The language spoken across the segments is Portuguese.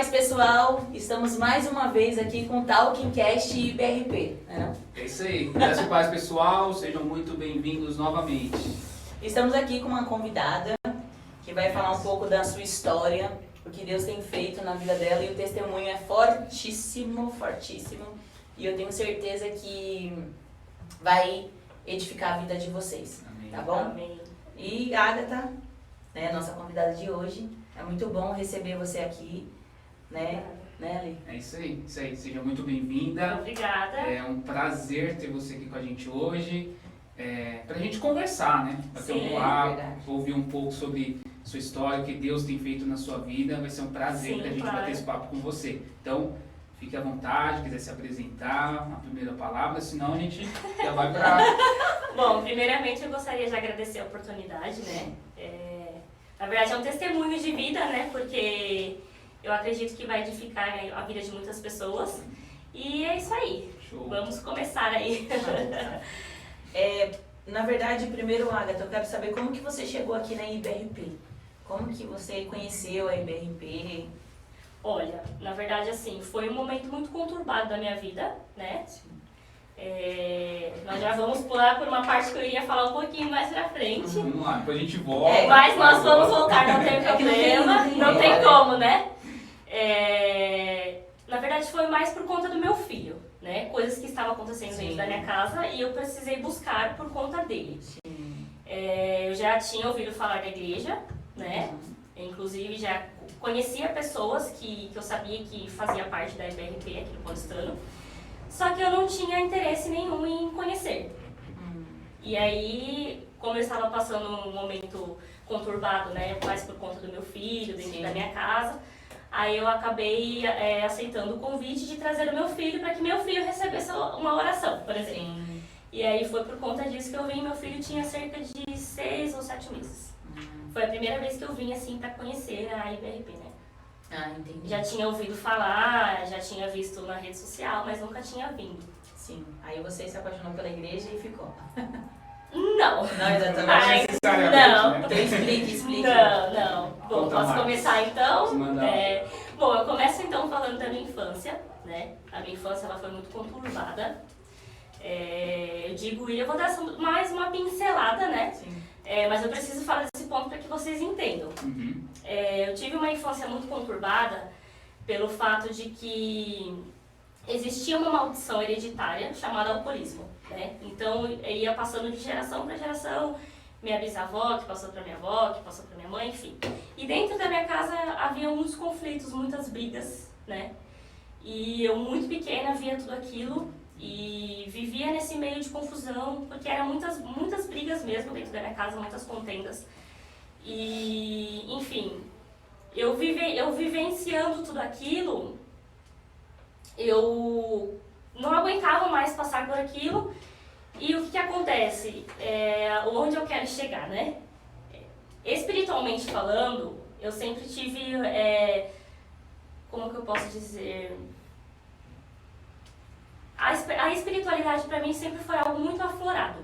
paz, pessoal. Estamos mais uma vez aqui com o Talkingcast e IBRP. É isso aí. Graças e paz, pessoal. Sejam muito bem-vindos novamente. Estamos aqui com uma convidada que vai falar um pouco da sua história, o que Deus tem feito na vida dela, e o testemunho é fortíssimo, fortíssimo. E eu tenho certeza que vai edificar a vida de vocês. Amém. Tá bom? Amém. E Agatha, né, nossa convidada de hoje, é muito bom receber você aqui, né, Li? É isso aí. Seja muito bem-vinda. Obrigada. É um prazer ter você aqui com a gente hoje. Pra gente conversar, né? Bater Sim, um papo, verdade. ouvir um pouco sobre sua história, o que Deus tem feito na sua vida. Vai ser um prazer Sim, pra gente claro. bater esse papo com você. Então, fique à vontade, quiser se apresentar, a primeira palavra, senão a gente já vai pra... Bom, primeiramente eu gostaria de agradecer a oportunidade, né? Na verdade é um testemunho de vida, né? Porque eu acredito que vai edificar a vida de muitas pessoas. E é isso aí. Show. Vamos começar aí. Na verdade, primeiro, Agatha, eu quero saber como que você chegou aqui na IBRP. Como que você conheceu a IBRP? Olha, na verdade assim, foi um momento muito conturbado da minha vida, né? Nós já vamos pular por uma parte que eu iria falar um pouquinho mais pra frente. Vamos lá, depois a gente volta. Mas nós vai, vamos volta. voltar, não tem problema, não tem como, né? Na verdade foi mais por conta do meu filho, né? Coisas que estavam acontecendo dentro da minha casa e eu precisei buscar por conta dele. Eu já tinha ouvido falar da igreja, né? Inclusive já conhecia pessoas que eu sabia que fazia parte da IBRP aqui no Paulistano. Só que eu não tinha interesse nenhum em conhecer. E aí, como eu estava passando um momento conturbado, né, mais por conta do meu filho, dentro da minha casa, aí eu acabei aceitando o convite de trazer o meu filho para que meu filho recebesse uma oração, por exemplo. Sim. E aí foi por conta disso que eu vim. Meu filho tinha cerca de 6 ou 7 meses. Foi a primeira vez que eu vim assim para conhecer a IBRP, né? Ah, entendi. Já tinha ouvido falar, já tinha visto na rede social, mas nunca tinha vindo. Sim. Aí você se apaixonou pela igreja e ficou. Não. Não, exatamente. Ai, Necessariamente, não. né? Então explique. Não. Bom, Conta posso mais. começar então? Manda. Bom, eu começo então falando da minha infância, né? A minha infância ela foi muito conturbada. Eu digo, e eu vou dar mais uma pincelada, né? Sim. Mas eu preciso falar desse ponto para que vocês entendam. Uhum. Eu tive uma infância muito conturbada pelo fato de que existia uma maldição hereditária chamada alcoolismo, né? Então eu ia passando de geração para geração, minha bisavó que passou para minha avó, que passou para minha mãe, enfim. E dentro da minha casa havia muitos conflitos, muitas brigas, né? E eu muito pequena via tudo aquilo e vivia nesse meio de confusão, porque eram muitas brigas mesmo dentro da minha casa, muitas contendas. E, enfim, eu vivenciando tudo aquilo, eu não aguentava mais passar por aquilo. E o que acontece? Onde eu quero chegar, né? Espiritualmente falando, eu sempre tive, como que eu posso dizer? A espiritualidade para mim sempre foi algo muito aflorado,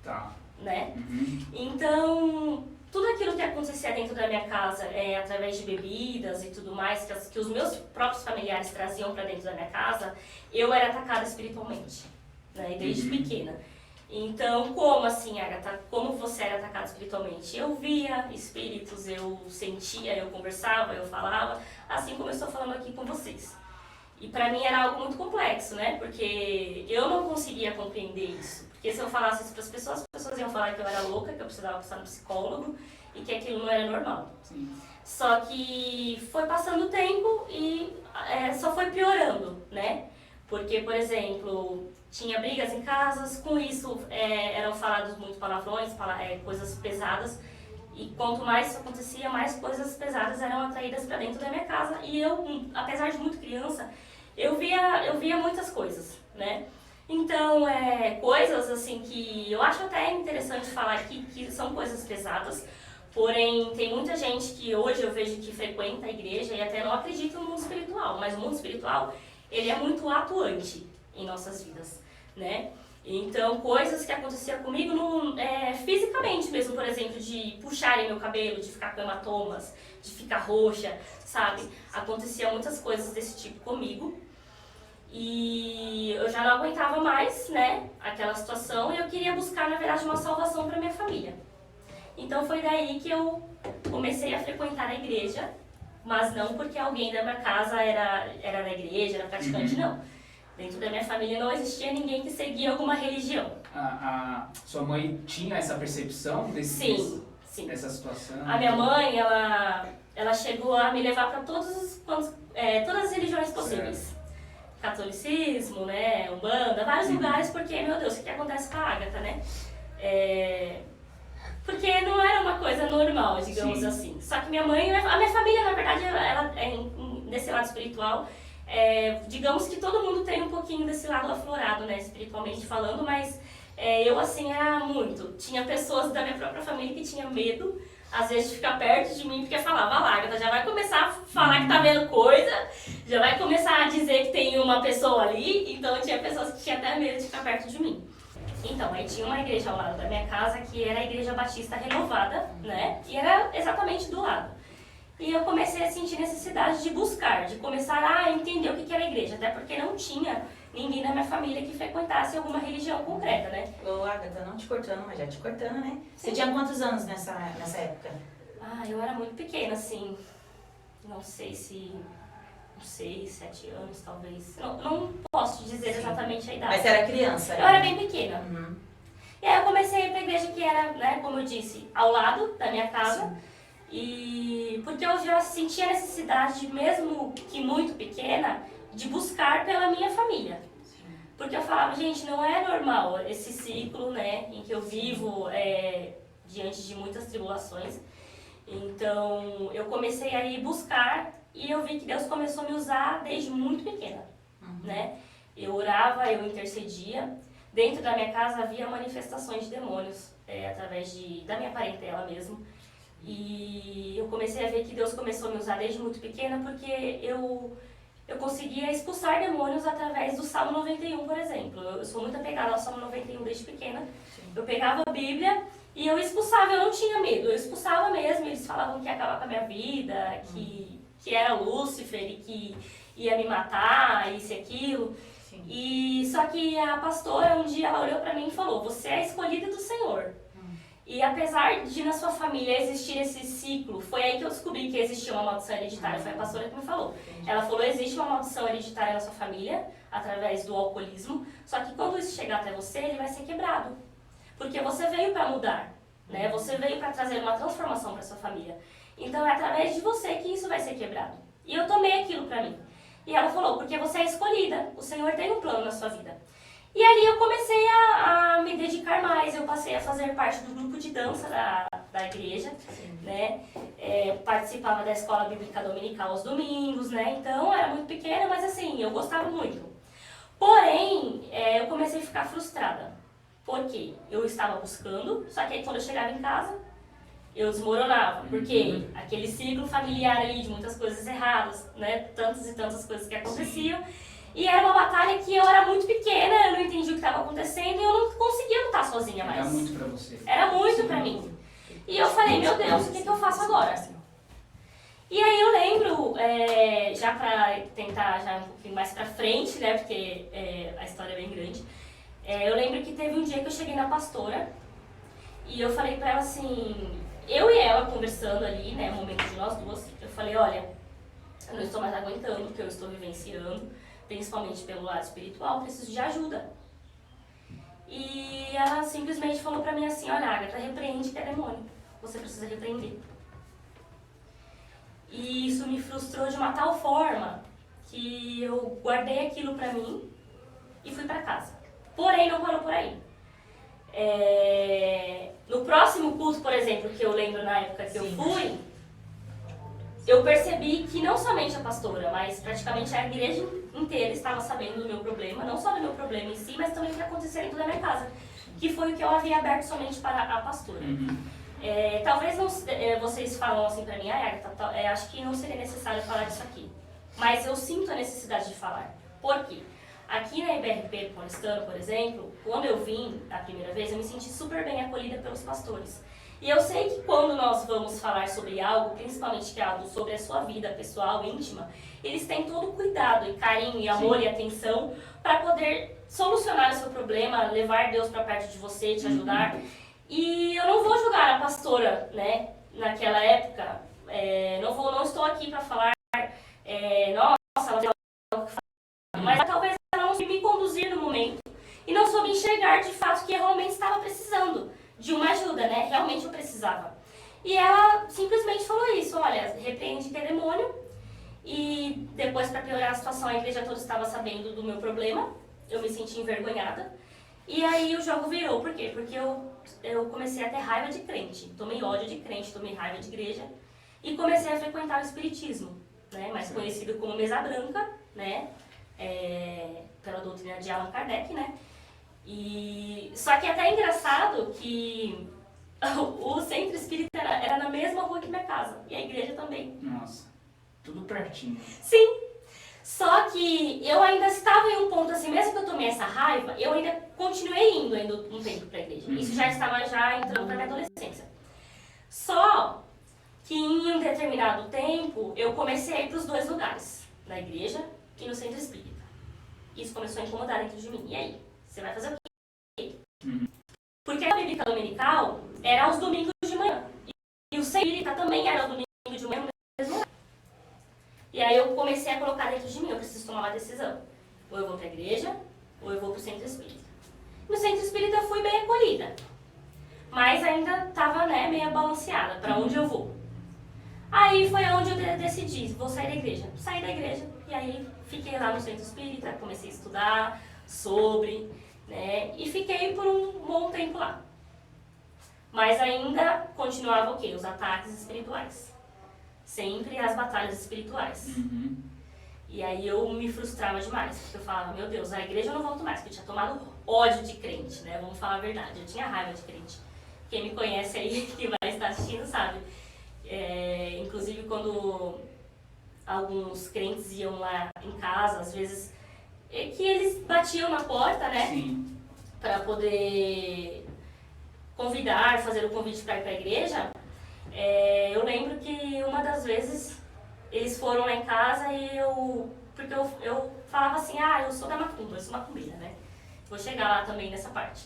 Tá. né? Uhum. Então, tudo aquilo que acontecia dentro da minha casa, através de bebidas e tudo mais, que os meus próprios familiares traziam para dentro da minha casa, eu era atacada espiritualmente, né? Desde pequena. Então, como assim, Agatha? Como você era atacada espiritualmente? Eu via espíritos, eu sentia, eu conversava, eu falava, assim como eu estou falando aqui com vocês. E pra mim era algo muito complexo, né? Porque eu não conseguia compreender isso. Porque se eu falasse isso pras pessoas, as pessoas iam falar que eu era louca, que eu precisava passar no psicólogo e que aquilo não era normal. Sim. Só que foi passando o tempo e só foi piorando, né? Porque, por exemplo, tinha brigas em casas, com isso eram falados muitos palavrões, coisas pesadas. E quanto mais isso acontecia, mais coisas pesadas eram atraídas para dentro da minha casa. E eu, apesar de muito criança, eu via muitas coisas, né? Então, coisas assim que eu acho até interessante falar aqui, que são coisas pesadas. Porém, tem muita gente que hoje eu vejo que frequenta a igreja e até não acredita no mundo espiritual. Mas o mundo espiritual, ele é muito atuante em nossas vidas, né? Então, coisas que aconteciam comigo fisicamente mesmo, por exemplo, de puxarem meu cabelo, de ficar com hematomas, de ficar roxa, sabe? Aconteciam muitas coisas desse tipo comigo. E eu já não aguentava mais, né, aquela situação, e eu queria buscar, na verdade, uma salvação para minha família. Então foi daí que eu comecei a frequentar a igreja, mas não porque alguém da minha casa era da igreja, era praticante, não. Dentro da minha família não existia ninguém que seguia alguma religião. A sua mãe tinha essa percepção Sim. dessa situação? A minha mãe, ela chegou a me levar para todas as religiões possíveis. Certo. Catolicismo, né, Umbanda, vários lugares, porque, meu Deus, o que acontece com a Agatha, né? Porque não era uma coisa normal, digamos assim. Só que a minha família, na verdade, ela nesse lado espiritual, digamos que todo mundo tem um pouquinho desse lado aflorado, né, espiritualmente falando, mas eu, assim, era muito. Tinha pessoas da minha própria família que tinham medo, às vezes, de ficar perto de mim, porque falava, Agatha, já vai começar a falar que tá vendo coisa, já vai começar a dizer que tem uma pessoa ali, então tinha pessoas que tinham até medo de ficar perto de mim. Então, aí tinha uma igreja ao lado da minha casa, que era a Igreja Batista Renovada, né, e era exatamente do lado. E eu comecei a sentir necessidade de buscar, de começar a entender o que era a igreja, até porque não tinha ninguém na minha família que frequentasse alguma religião concreta, né? Ô, Agatha, não te cortando, mas já te cortando, né? Você tinha quantos anos nessa época? Eu era muito pequena, assim, não sei se... uns 6, 7 anos, talvez. Não posso te dizer exatamente a idade. Mas você era criança? Eu era bem pequena. Uhum. E aí eu comecei a ir pra igreja que era, né, como eu disse, ao lado da minha casa. Sim. E porque eu já sentia a necessidade, mesmo que muito pequena, de buscar pela minha família. Sim. Porque eu falava, gente, não é normal esse ciclo, né, em que eu vivo diante de muitas tribulações. Então, eu comecei a ir buscar e eu vi que Deus começou a me usar desde muito pequena, né? Eu orava, eu intercedia. Dentro da minha casa havia manifestações de demônios, através da minha parentela mesmo. E eu comecei a ver que Deus começou a me usar desde muito pequena porque eu conseguia expulsar demônios através do Salmo 91, por exemplo. Eu sou muito apegada ao Salmo 91 desde pequena. Sim. Eu pegava a Bíblia e eu expulsava, eu não tinha medo, eu expulsava mesmo. Eles falavam que ia acabar com a minha vida, que era Lúcifer e que ia me matar, isso e aquilo. Sim. E só que a pastora um dia ela olhou pra mim e falou: você é a escolhida do Senhor. E apesar de na sua família existir esse ciclo, foi aí que eu descobri que existia uma maldição hereditária, foi a pastora que me falou. Ela falou: existe uma maldição hereditária na sua família, através do alcoolismo, só que quando isso chegar até você, ele vai ser quebrado. Porque você veio para mudar, né? Você veio para trazer uma transformação para sua família. Então é através de você que isso vai ser quebrado. E eu tomei aquilo para mim. E ela falou: porque você é escolhida, o Senhor tem um plano na sua vida. E ali eu comecei a me dedicar mais, eu passei a fazer parte do grupo de dança da igreja, né? Participava da escola bíblica dominical aos domingos, né? Então era muito pequena, mas assim, eu gostava muito. Porém, eu comecei a ficar frustrada, porque eu estava buscando, só que aí quando eu chegava em casa, eu desmoronava, porque aquele ciclo familiar ali de muitas coisas erradas, né? Tantas e tantas coisas que aconteciam. E era uma batalha que eu era muito pequena, eu não entendia o que estava acontecendo e eu não conseguia lutar sozinha mais. Era muito pra você. Era muito pra mim. E eu falei: meu Deus, o que eu faço agora? E aí eu lembro, já pra tentar já um pouquinho mais pra frente, né, porque a história é bem grande, eu lembro que teve um dia que eu cheguei na pastora e eu falei pra ela assim, eu e ela conversando ali, né, um momento de nós duas, eu falei: olha, eu não estou mais aguentando o que eu estou vivenciando, principalmente pelo lado espiritual, preciso de ajuda. E ela simplesmente falou pra mim assim: olha, Agatha, repreende que é demônio, você precisa repreender. E isso me frustrou de uma tal forma que eu guardei aquilo pra mim e fui pra casa. Porém, não parou por aí. No próximo culto, por exemplo, que eu lembro na época que eu fui, eu percebi que não somente a pastora, mas praticamente a igreja inteira estava sabendo do meu problema, não só do meu problema em si, mas também do que acontecia dentro da minha casa, que foi o que eu havia aberto somente para a pastora. Talvez não, vocês falam assim pra mim: Agatha, acho que não seria necessário falar disso aqui, mas eu sinto a necessidade de falar. Por quê? Aqui na IBRP Paulistano, por exemplo, quando eu vim a primeira vez, eu me senti super bem acolhida pelos pastores. E eu sei que quando nós vamos falar sobre algo, principalmente que é algo sobre a sua vida pessoal, íntima, eles têm todo o cuidado e carinho e amor e atenção para poder solucionar o seu problema, levar Deus para perto de você, te ajudar. E eu não vou julgar a pastora, né, naquela época, não estou aqui para falar, nossa, ela tem algo que falar, mas talvez ela não soube me conduzir no momento e não soube enxergar de fato que eu realmente estava precisando de uma ajuda, né? Realmente eu precisava. E ela simplesmente falou isso, olha, repreende que é demônio. E depois, para piorar a situação, a igreja toda estava sabendo do meu problema. Eu me senti envergonhada. E aí o jogo virou, por quê? Porque eu comecei a ter raiva de crente. Tomei ódio de crente, tomei raiva de igreja. E comecei a frequentar o espiritismo, né? Mais conhecido como mesa branca, né? Pela doutrina de Allan Kardec, né? Só que é até engraçado que o centro espírita era na mesma rua que minha casa. E a igreja também. Nossa, tudo pertinho. Sim. Só que eu ainda estava em um ponto assim, mesmo que eu tomei essa raiva, eu ainda continuei indo ainda um tempo para a igreja. Isso já estava entrando para minha adolescência. Só que em um determinado tempo, eu comecei a ir para os dois lugares. Na igreja e no centro espírita. Isso começou a incomodar dentro de mim. E aí? Você vai fazer o quê? Porque a bíblica dominical era aos domingos de manhã. E o centro espírita também era ao domingo de manhã no mesmo horário. E aí eu comecei a colocar dentro de mim, eu preciso tomar uma decisão. Ou eu vou para a igreja, ou eu vou para o centro espírita. No centro espírita eu fui bem acolhida. Mas ainda estava, né, meio balanceada, para onde eu vou. Aí foi onde eu decidi, vou sair da igreja. Saí da igreja, e aí fiquei lá no centro espírita, comecei a estudar sobre, né, e fiquei por um bom tempo lá. Mas ainda continuava o quê? Os ataques espirituais. Sempre as batalhas espirituais. E aí eu me frustrava demais, porque eu falava, meu Deus, a igreja eu não volto mais, porque eu tinha tomado ódio de crente, né? Vamos falar a verdade, eu tinha raiva de crente. Quem me conhece aí, que vai estar assistindo, sabe. Inclusive quando alguns crentes iam lá em casa, às vezes, que eles batiam na porta, né? Sim. Para poder convidar, fazer o convite para ir para a igreja. Eu lembro que uma das vezes eles foram lá em casa porque eu falava assim, eu sou da macumba, eu sou macumbeira, né? Vou chegar lá também nessa parte.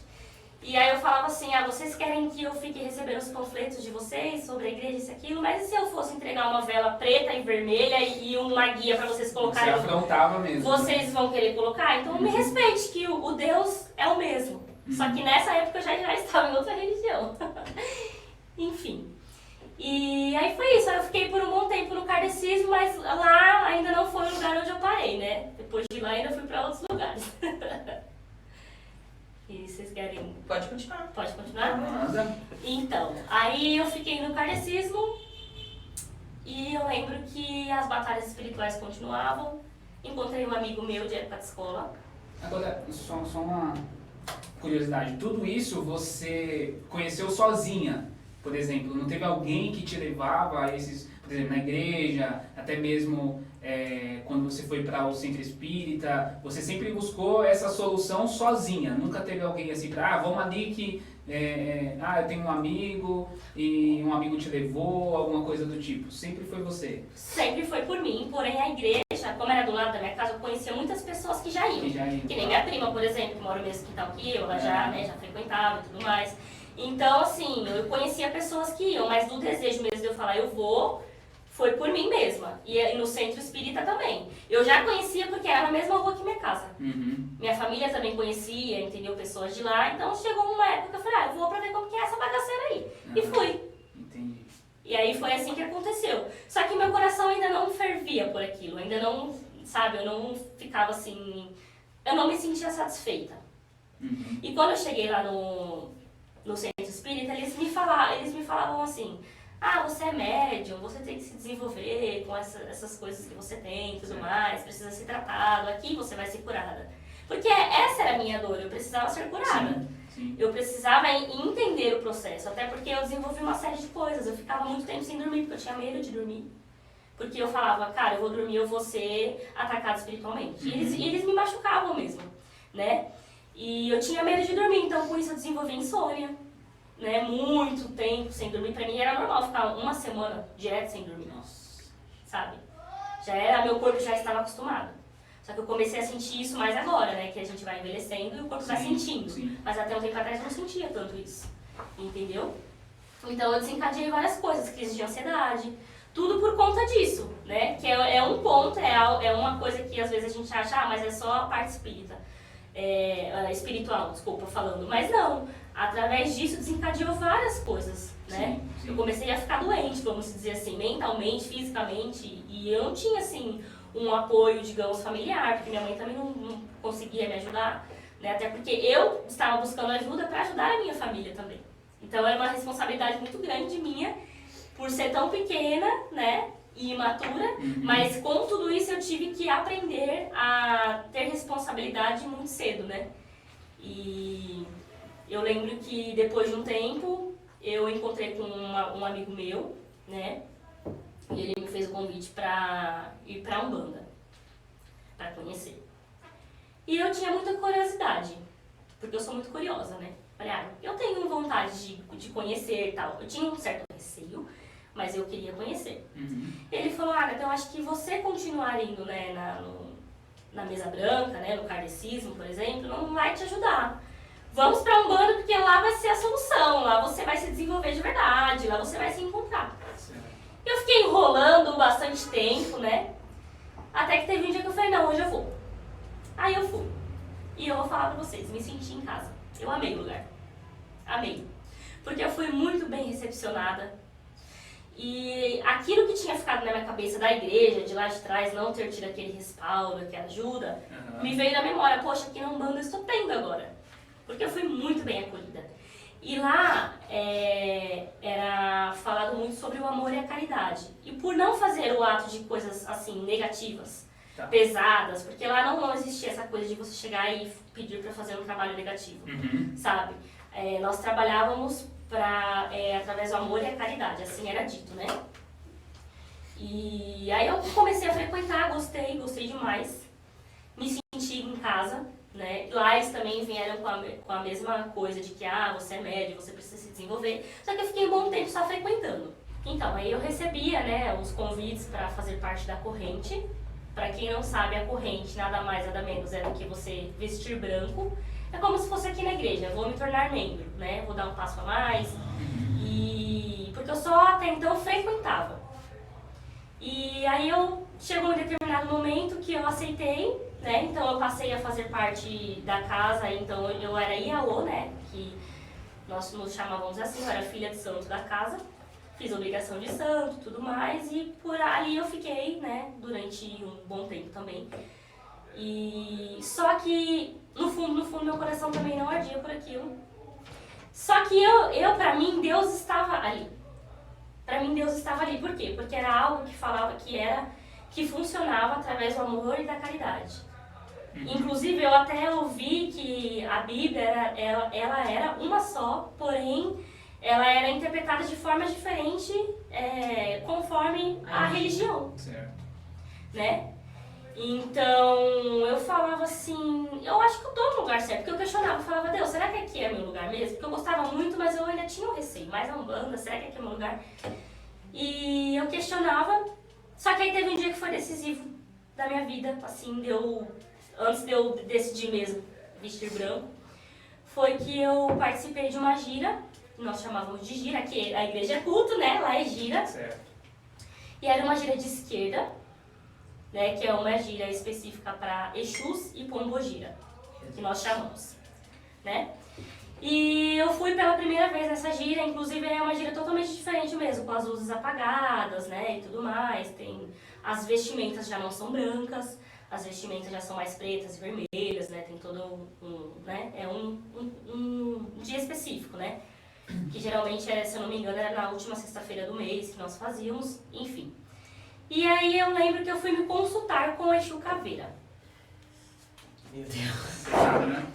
E aí eu falava assim, vocês querem que eu fique recebendo os panfletos de vocês sobre a igreja, isso e aquilo, mas e se eu fosse entregar uma vela preta e vermelha e uma guia para vocês colocarem? Você afrontava mesmo. Vocês vão querer colocar? Então me respeite, que o Deus é o mesmo. Só que nessa época eu já estava em outra religião. Enfim. E aí foi isso, eu fiquei por um bom tempo no kardecismo, mas lá ainda não foi o lugar onde eu parei, né? Depois de lá ainda fui para outros lugares. E vocês querem... Pode continuar. Pode continuar? Manda. Então, aí eu fiquei no kardecismo e eu lembro que as batalhas espirituais continuavam. Encontrei um amigo meu de época de escola. Agora, só uma curiosidade. Tudo isso você conheceu sozinha? Por exemplo, não teve alguém que te levava a esses, por exemplo, na igreja, até mesmo quando você foi para o centro espírita, você sempre buscou essa solução sozinha? Nunca teve alguém assim para, vamos ali que, eu tenho um amigo e um amigo te levou, alguma coisa do tipo? Sempre foi você? Sempre foi por mim, porém a igreja, como era do lado da minha casa, eu conhecia muitas pessoas que já iam. Que nem minha prima, por exemplo, que mora no mesmo quintal que eu, ela já frequentava e tudo mais. Então, assim, eu conhecia pessoas que iam, mas do desejo mesmo de eu falar, eu vou, foi por mim mesma. E no centro espírita também. Eu já conhecia porque era na mesma rua que minha casa. Minha família também conhecia, entendeu? Pessoas de lá. Então, chegou uma época que eu falei, eu vou pra ver como que é essa bagaceira aí. E fui. Entendi. E aí foi assim que aconteceu. Só que meu coração ainda não fervia por aquilo. Ainda não, sabe, eu não ficava assim... Eu não me sentia satisfeita. E quando eu cheguei lá no centro espírita, eles me falavam assim, você é médium, você tem que se desenvolver com essas coisas que você tem e tudo mais, precisa ser tratado, aqui você vai ser curada. Porque essa era a minha dor, eu precisava ser curada. Sim. Eu precisava entender o processo, até porque eu desenvolvi uma série de coisas, eu ficava muito tempo sem dormir, porque eu tinha medo de dormir. Porque eu falava, cara, eu vou dormir, eu vou ser atacado espiritualmente. E eles me machucavam mesmo, né? E eu tinha medo de dormir, então com isso eu desenvolvi insônia, né? Muito tempo sem dormir. Pra mim era normal ficar uma semana direto sem dormir, sabe? Meu corpo já estava acostumado. Só que eu comecei a sentir isso mais agora, né? Que a gente vai envelhecendo e o corpo vai sentindo. Sim. Mas até um tempo atrás eu não sentia tanto isso, entendeu? Então eu desencadeei várias coisas, crise de ansiedade, tudo por conta disso, né? Que é um ponto, é uma coisa que às vezes a gente acha, mas é só a parte espiritual, desculpa, falando. Mas não, através disso desencadeou várias coisas, né? Sim. Eu comecei a ficar doente, vamos dizer assim, mentalmente, fisicamente, e eu não tinha, assim, um apoio, digamos, familiar, porque minha mãe também não conseguia me ajudar, né? Até porque eu estava buscando ajuda para ajudar a minha família também. Então era uma responsabilidade muito grande minha, por ser tão pequena, né, e imatura, mas com tudo isso eu tive que aprender a ter responsabilidade muito cedo, né? E eu lembro que depois de um tempo eu encontrei com um amigo meu, né, e ele me fez o convite para ir para Umbanda, para conhecer. E eu tinha muita curiosidade, porque eu sou muito curiosa, né? Falei, eu tenho vontade de conhecer e tal. Eu tinha um certo receio, mas eu queria conhecer. Ele falou, eu acho que você continuar indo, né, na mesa branca, né, no kardecismo, por exemplo, não vai te ajudar. Vamos pra Umbanda porque lá vai ser a solução, lá você vai se desenvolver de verdade, lá você vai se encontrar. Eu fiquei enrolando bastante tempo, né, até que teve um dia que eu falei, não, hoje eu vou. Aí eu fui. E eu vou falar pra vocês, me senti em casa. Eu amei o lugar. Amei. Porque eu fui muito bem recepcionada. E aquilo que tinha ficado na minha cabeça da igreja, de lá de trás, não ter tido aquele respaldo, aquela ajuda, me veio na memória. Poxa, aqui na Umbanda eu estou tendo agora. Porque eu fui muito bem acolhida. E lá era falado muito sobre o amor e a caridade. E por não fazer o ato de coisas assim, negativas, pesadas, porque lá não existia essa coisa de você chegar e pedir para fazer um trabalho negativo, sabe? Nós trabalhávamos através do amor e a caridade, assim era dito, né? E aí eu comecei a frequentar, gostei demais, me senti em casa, né? Lá eles também vieram com a mesma coisa de que, você é médio, você precisa se desenvolver, só que eu fiquei um bom tempo só frequentando. Então, aí eu recebia, né, os convites para fazer parte da corrente. Para quem não sabe, a corrente nada mais, nada menos é do que você vestir branco. É como se fosse aqui na igreja, vou me tornar membro, né? Vou dar um passo a mais. Porque eu só até então frequentava. E aí chegou um determinado momento que eu aceitei, né? Então eu passei a fazer parte da casa, então eu era Iaô, né? Que nós nos chamávamos assim, eu era filha de santo da casa. Fiz obrigação de santo, tudo mais, e por ali eu fiquei, né, durante um bom tempo também. E só que, no fundo, meu coração também não ardia por aquilo. Só que pra mim, Deus estava ali. Pra mim, Deus estava ali. Por quê? Porque era algo que falava que funcionava através do amor e da caridade. Inclusive, eu até ouvi que a Bíblia, ela era uma só, porém ela era interpretada de forma diferente conforme a religião, certo, né? Então eu falava assim, eu acho que eu tô no lugar certo, porque eu questionava, eu falava, Deus, será que aqui é meu lugar mesmo? Porque eu gostava muito, mas eu ainda tinha um receio, mais a Umbanda, será que aqui é meu lugar? E eu questionava, só que aí teve um dia que foi decisivo da minha vida, assim, antes de eu decidir mesmo vestir branco, foi que eu participei de uma gira. Nós chamávamos de gira, que a igreja é culto, né? Lá é gira. certo. E era uma gira de esquerda, né? Que é uma gira específica para Exus e Pombogira, que nós chamamos, né? E eu fui pela primeira vez nessa gira, inclusive é uma gira totalmente diferente mesmo, com as luzes apagadas, né? E tudo mais. As vestimentas já não são brancas, as vestimentas já são mais pretas e vermelhas, né? Tem todo né? É um dia específico, né? Que geralmente, se eu não me engano, era na última sexta-feira do mês que nós fazíamos, enfim. E aí eu lembro que eu fui me consultar com o Exu Caveira. Meu Deus. Pesado, né?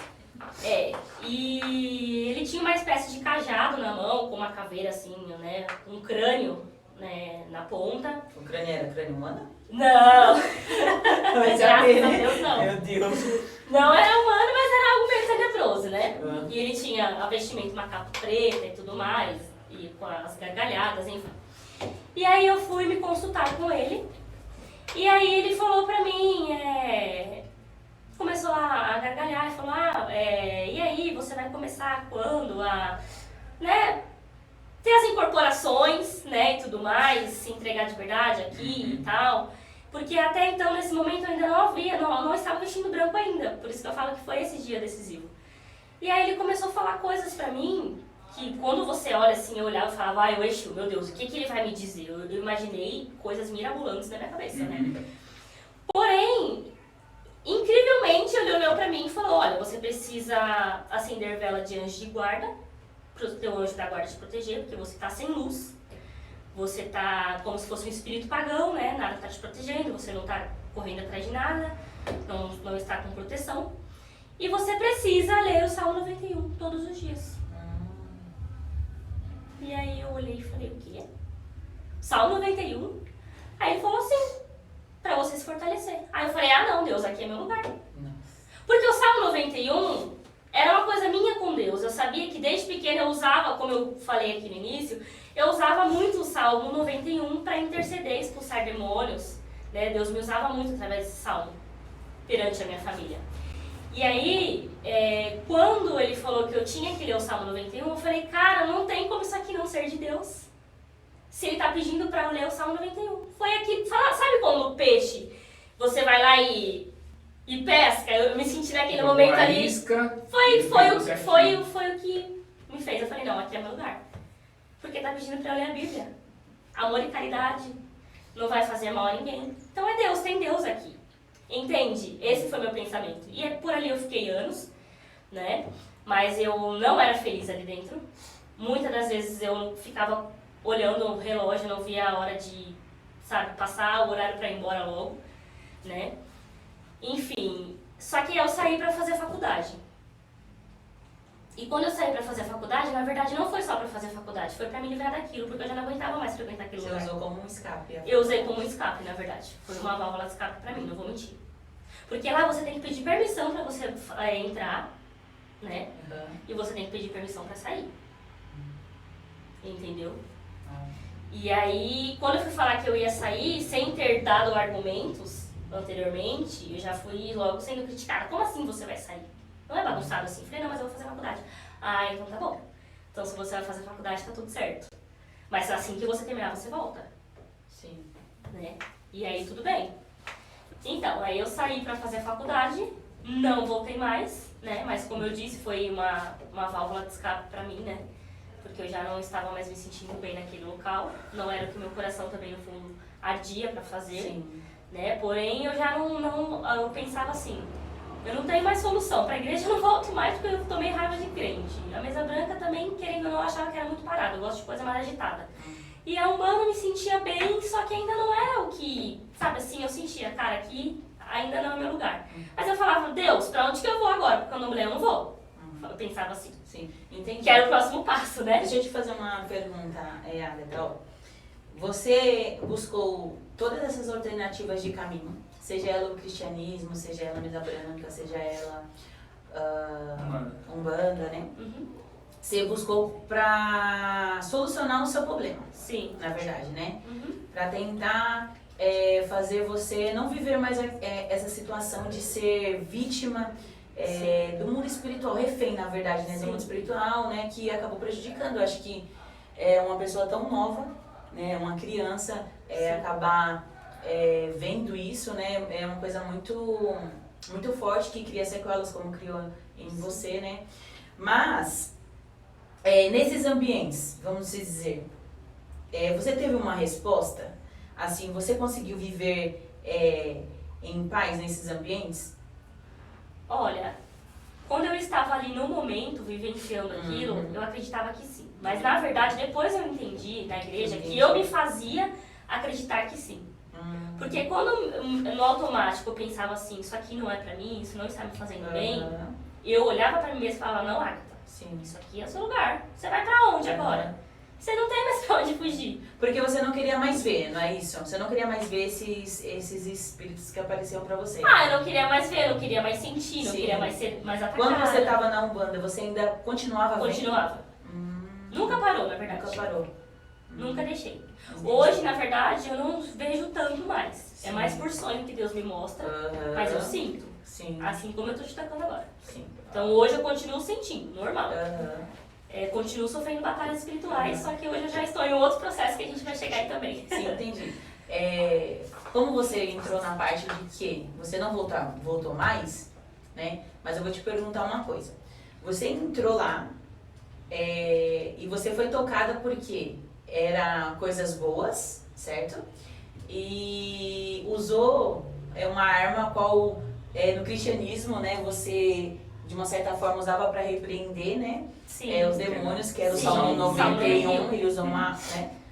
E ele tinha uma espécie de cajado na mão, com uma caveira assim, né? Um crânio né, na ponta. O crânio era crânio humano? Não! Mas Graças a Deus, não. Meu Deus. Não era humano, mas era algo meio tenebroso, né? Ah. E ele tinha a vestimenta, uma capa preta e tudo mais, e com as gargalhadas, enfim. E aí eu fui me consultar com ele, e aí ele falou pra mim, começou a gargalhar, e falou, e aí, você vai começar quando a, né, ter as incorporações, né, e tudo mais, se entregar de verdade aqui e tal. Porque até então, nesse momento, eu ainda não estava vestindo branco ainda. Por isso que eu falo que foi esse dia decisivo. E aí ele começou a falar coisas pra mim, que quando você olha assim, eu olhava e falava, o Exu, meu Deus, o que ele vai me dizer? Eu imaginei coisas mirabolantes na minha cabeça, né? Porém, incrivelmente, ele olhou pra mim e falou, olha, você precisa acender vela de anjo de guarda, pro teu anjo da guarda te proteger, porque você tá sem luz. Você tá como se fosse um espírito pagão, né? Nada tá te protegendo, você não tá correndo atrás de nada, não está com proteção. E você precisa ler o Salmo 91 todos os dias. E aí eu olhei e falei, o quê? Salmo 91? Aí ele falou assim, pra você se fortalecer. Aí eu falei, não, Deus, aqui é meu lugar. Porque o Salmo 91 era uma coisa minha com Deus. Eu sabia que desde pequena eu usava, como eu falei aqui no início, eu usava muito o Salmo 91 para interceder, expulsar demônios, né? Deus me usava muito através desse salmo perante a minha família. E aí, quando ele falou que eu tinha que ler o Salmo 91, eu falei, cara, não tem como isso aqui não ser de Deus. Se ele tá pedindo para eu ler o Salmo 91. Foi aqui, sabe quando o peixe, você vai lá e pesca? Eu me senti naquele momento ali. Foi o que me fez. Eu falei, não, aqui é meu lugar. Porque tá pedindo pra eu ler a Bíblia. Amor e caridade. Não vai fazer mal a ninguém. Então é Deus, tem Deus aqui. Entende? Esse foi meu pensamento. E por ali eu fiquei anos, né? Mas eu não era feliz ali dentro. Muitas das vezes eu ficava olhando o relógio, não via a hora de, passar o horário pra ir embora logo, né? Enfim, só que eu saí pra fazer faculdade. E quando eu saí pra fazer a faculdade, na verdade não foi só pra fazer faculdade, foi pra me livrar daquilo, porque eu já não aguentava mais frequentar aquele lugar. Você usou como um escape? Eu usei como um escape, na verdade. Foi uma válvula de escape pra mim, não vou mentir. Porque lá você tem que pedir permissão pra você entrar, né? E você tem que pedir permissão pra sair. Entendeu? E aí, quando eu fui falar que eu ia sair, sem ter dado argumentos anteriormente, eu já fui logo sendo criticada. Como assim você vai sair? Não é bagunçado assim. Falei, não, mas eu vou fazer faculdade. Então tá bom. Então se você vai fazer faculdade, tá tudo certo. Mas assim que você terminar, você volta. Sim. Né? E aí tudo bem. Então, aí eu saí pra fazer faculdade, não voltei mais, né? Mas como eu disse, foi uma válvula de escape pra mim, né? Porque eu já não estava mais me sentindo bem naquele local. Não era o que meu coração também, no fundo, ardia pra fazer. Sim. Né? Porém, eu já eu pensava assim, eu não tenho mais solução. Pra igreja eu não volto mais porque eu tomei raiva de crente. A mesa branca também, querendo ou não, eu achava que era muito parada. Eu gosto de coisa mais agitada. E a Umbanda eu me sentia bem, só que ainda não era o que, eu sentia, cara, aqui ainda não é meu lugar. Mas eu falava, Deus, pra onde que eu vou agora? Porque quando eu não vou. Eu pensava assim. Sim, entendi. Que era o próximo passo, né? Deixa eu te fazer uma pergunta, Agatha. Você buscou todas essas alternativas de caminho, seja ela o cristianismo, seja ela a mesa branca, seja ela Umbanda, né? Uhum. Você buscou pra solucionar o seu problema. Sim. Na verdade, né? Uhum. Pra tentar fazer você não viver mais essa situação de ser vítima do mundo espiritual, refém, na verdade, né? Do mundo espiritual, né? Que acabou prejudicando. Eu acho que uma pessoa tão nova, né? Uma criança, acabar vendo isso, né? É uma coisa muito, muito forte que cria sequelas, como criou em você, né? Mas, nesses ambientes, vamos dizer, você teve uma resposta? Assim, você conseguiu viver em paz nesses ambientes? Olha, quando eu estava ali no momento, vivenciando aquilo, eu acreditava que sim. Mas na verdade, depois eu entendi na igreja que eu me fazia acreditar que sim. Porque quando no automático eu pensava assim, isso aqui não é pra mim, isso não está me fazendo bem, eu olhava pra mim mesma e falava, não, Agatha, Sim. isso aqui é o seu lugar. Você vai pra onde agora? você não tem mais pra onde fugir. Porque você não queria mais ver, não é isso? Você não queria mais ver esses espíritos que apareciam pra você. Eu não queria mais ver, eu não queria mais sentir, não Sim. queria mais ser mais atacada. Quando você tava na Umbanda, você ainda continuava vendo? Continuava. Nunca parou, na verdade. Nunca parou. Nunca deixei. Entendi. Hoje, na verdade, eu não vejo tanto mais. Sim. É mais por sonho que Deus me mostra, mas eu sinto. Sim. Assim como eu tô te tocando agora. Sim. Então hoje eu continuo sentindo, normal. Aham. Continuo sofrendo batalhas espirituais, só que hoje eu já estou em outro processo que a gente vai chegar aí também. Sim, entendi. Como você entrou na parte de que você não voltou mais, né? Mas eu vou te perguntar uma coisa. Você entrou lá e você foi tocada porque era coisas boas, certo? E usou uma arma qual no cristianismo, né? Você de uma certa forma usava para repreender, né? Sim. Os demônios, que era o Sim. Salmo Salmo 91, ele usou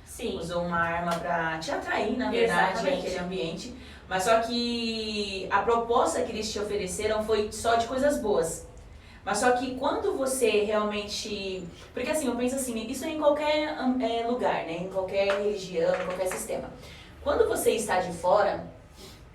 Sim. usou uma arma pra te atrair, na verdade, Exatamente. aquele ambiente. Mas só que a proposta que eles te ofereceram foi só de coisas boas. Mas só que quando você realmente... Porque assim, eu penso assim, isso é em qualquer lugar, né? Em qualquer religião, em qualquer sistema. Quando você está de fora,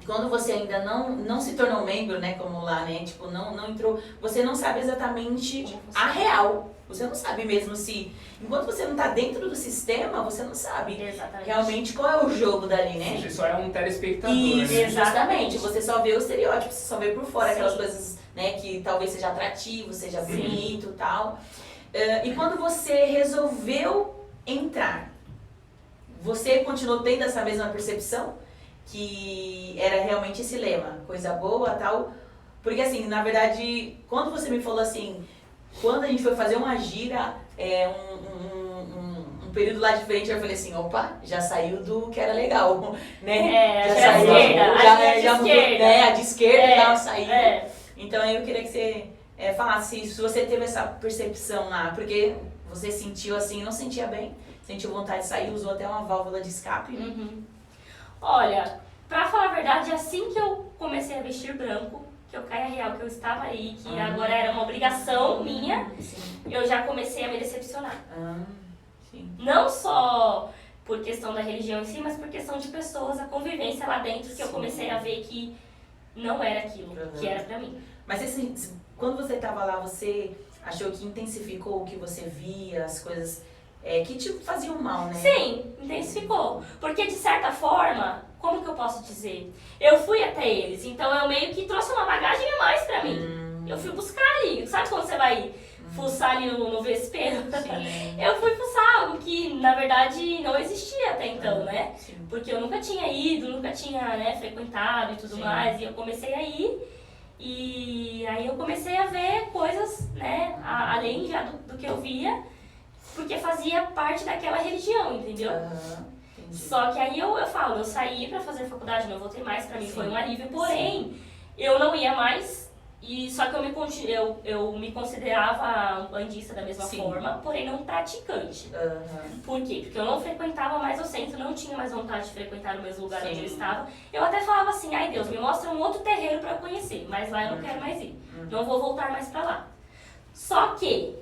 quando você ainda não se tornou membro, né? Como lá, né? Tipo, não entrou... Você não sabe exatamente a real. Você não sabe mesmo se... Enquanto você não está dentro do sistema, você não sabe Exatamente. realmente qual é o jogo dali, né? Você só é um telespectador, Isso, né? exatamente. Você só vê o estereótipo, você só vê por fora Sim. aquelas coisas, né, que talvez seja atrativo, seja bonito e tal. E quando você resolveu entrar, você continuou tendo essa mesma percepção? Que era realmente esse lema, coisa boa tal? Porque assim, na verdade, quando você me falou assim, quando a gente foi fazer uma gira, um período lá diferente, eu falei assim, opa, já saiu do que era legal, né? Já saiu, de esquerda, já mudou, esquerda. né? A de esquerda já saiu. É. Então aí eu queria que você falasse se você teve essa percepção lá, porque você sentiu assim, não sentia bem, sentiu vontade de sair, usou até uma válvula de escape, né? Uhum. Olha, pra falar a verdade, assim que eu comecei a vestir branco, que eu caí a real, que eu estava aí, que agora era uma obrigação minha, Sim. eu já comecei a me decepcionar. Sim. Não só por questão da religião em si, mas por questão de pessoas, a convivência lá dentro, que eu Sim. comecei a ver que não era aquilo que era pra mim. Mas quando você estava lá, você achou que intensificou o que você via, as coisas que te faziam mal, né? Sim, intensificou. Porque de certa forma, como que eu posso dizer? Eu fui até eles, então eu meio que trouxe uma bagagem a mais pra mim. Eu fui buscar ali, sabe quando você vai fuçar ali no vespeiro? Sim. Eu fui fuçar algo que na verdade não existia até então, né? Sim. Porque eu nunca tinha ido, nunca tinha, né, frequentado e tudo Sim. mais, e eu comecei a ir. E aí eu comecei a ver coisas, né, além já do que eu via, porque fazia parte daquela religião, entendeu? Entendi. Só que aí eu falo, eu saí pra fazer faculdade, não voltei mais, pra mim Sim. foi um alívio, porém, eu não ia mais, e só que eu me considerava bandista da mesma Sim. forma, porém não praticante. Por quê? Porque eu não frequentava mais o centro, não tinha mais vontade de frequentar o mesmo lugar Sim. onde eu estava. Eu até falava assim, ai Deus, me mostra um outro terreiro pra eu conhecer, mas lá eu não quero mais ir, não vou voltar mais pra lá. Só que,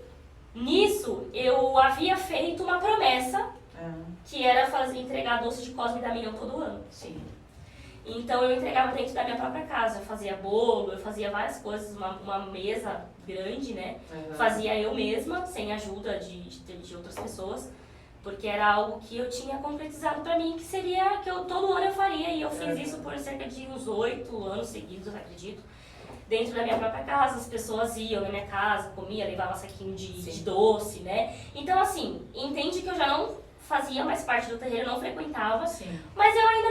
nisso, eu havia feito uma promessa, que era entregar doce de Cosme e Damião todo ano. Sim. Então eu entregava dentro da minha própria casa, eu fazia bolo, eu fazia várias coisas, uma mesa grande, né? Fazia eu mesma, sem ajuda de outras pessoas, porque era algo que eu tinha concretizado pra mim, que seria que todo ano eu faria, e eu fiz isso por cerca de uns 8 anos seguidos, acredito. Dentro da minha própria casa, as pessoas iam na minha casa, comia, levava saquinho de doce, né? Então assim, entende que eu já não fazia mais parte do terreiro, não frequentava, Sim. mas eu ainda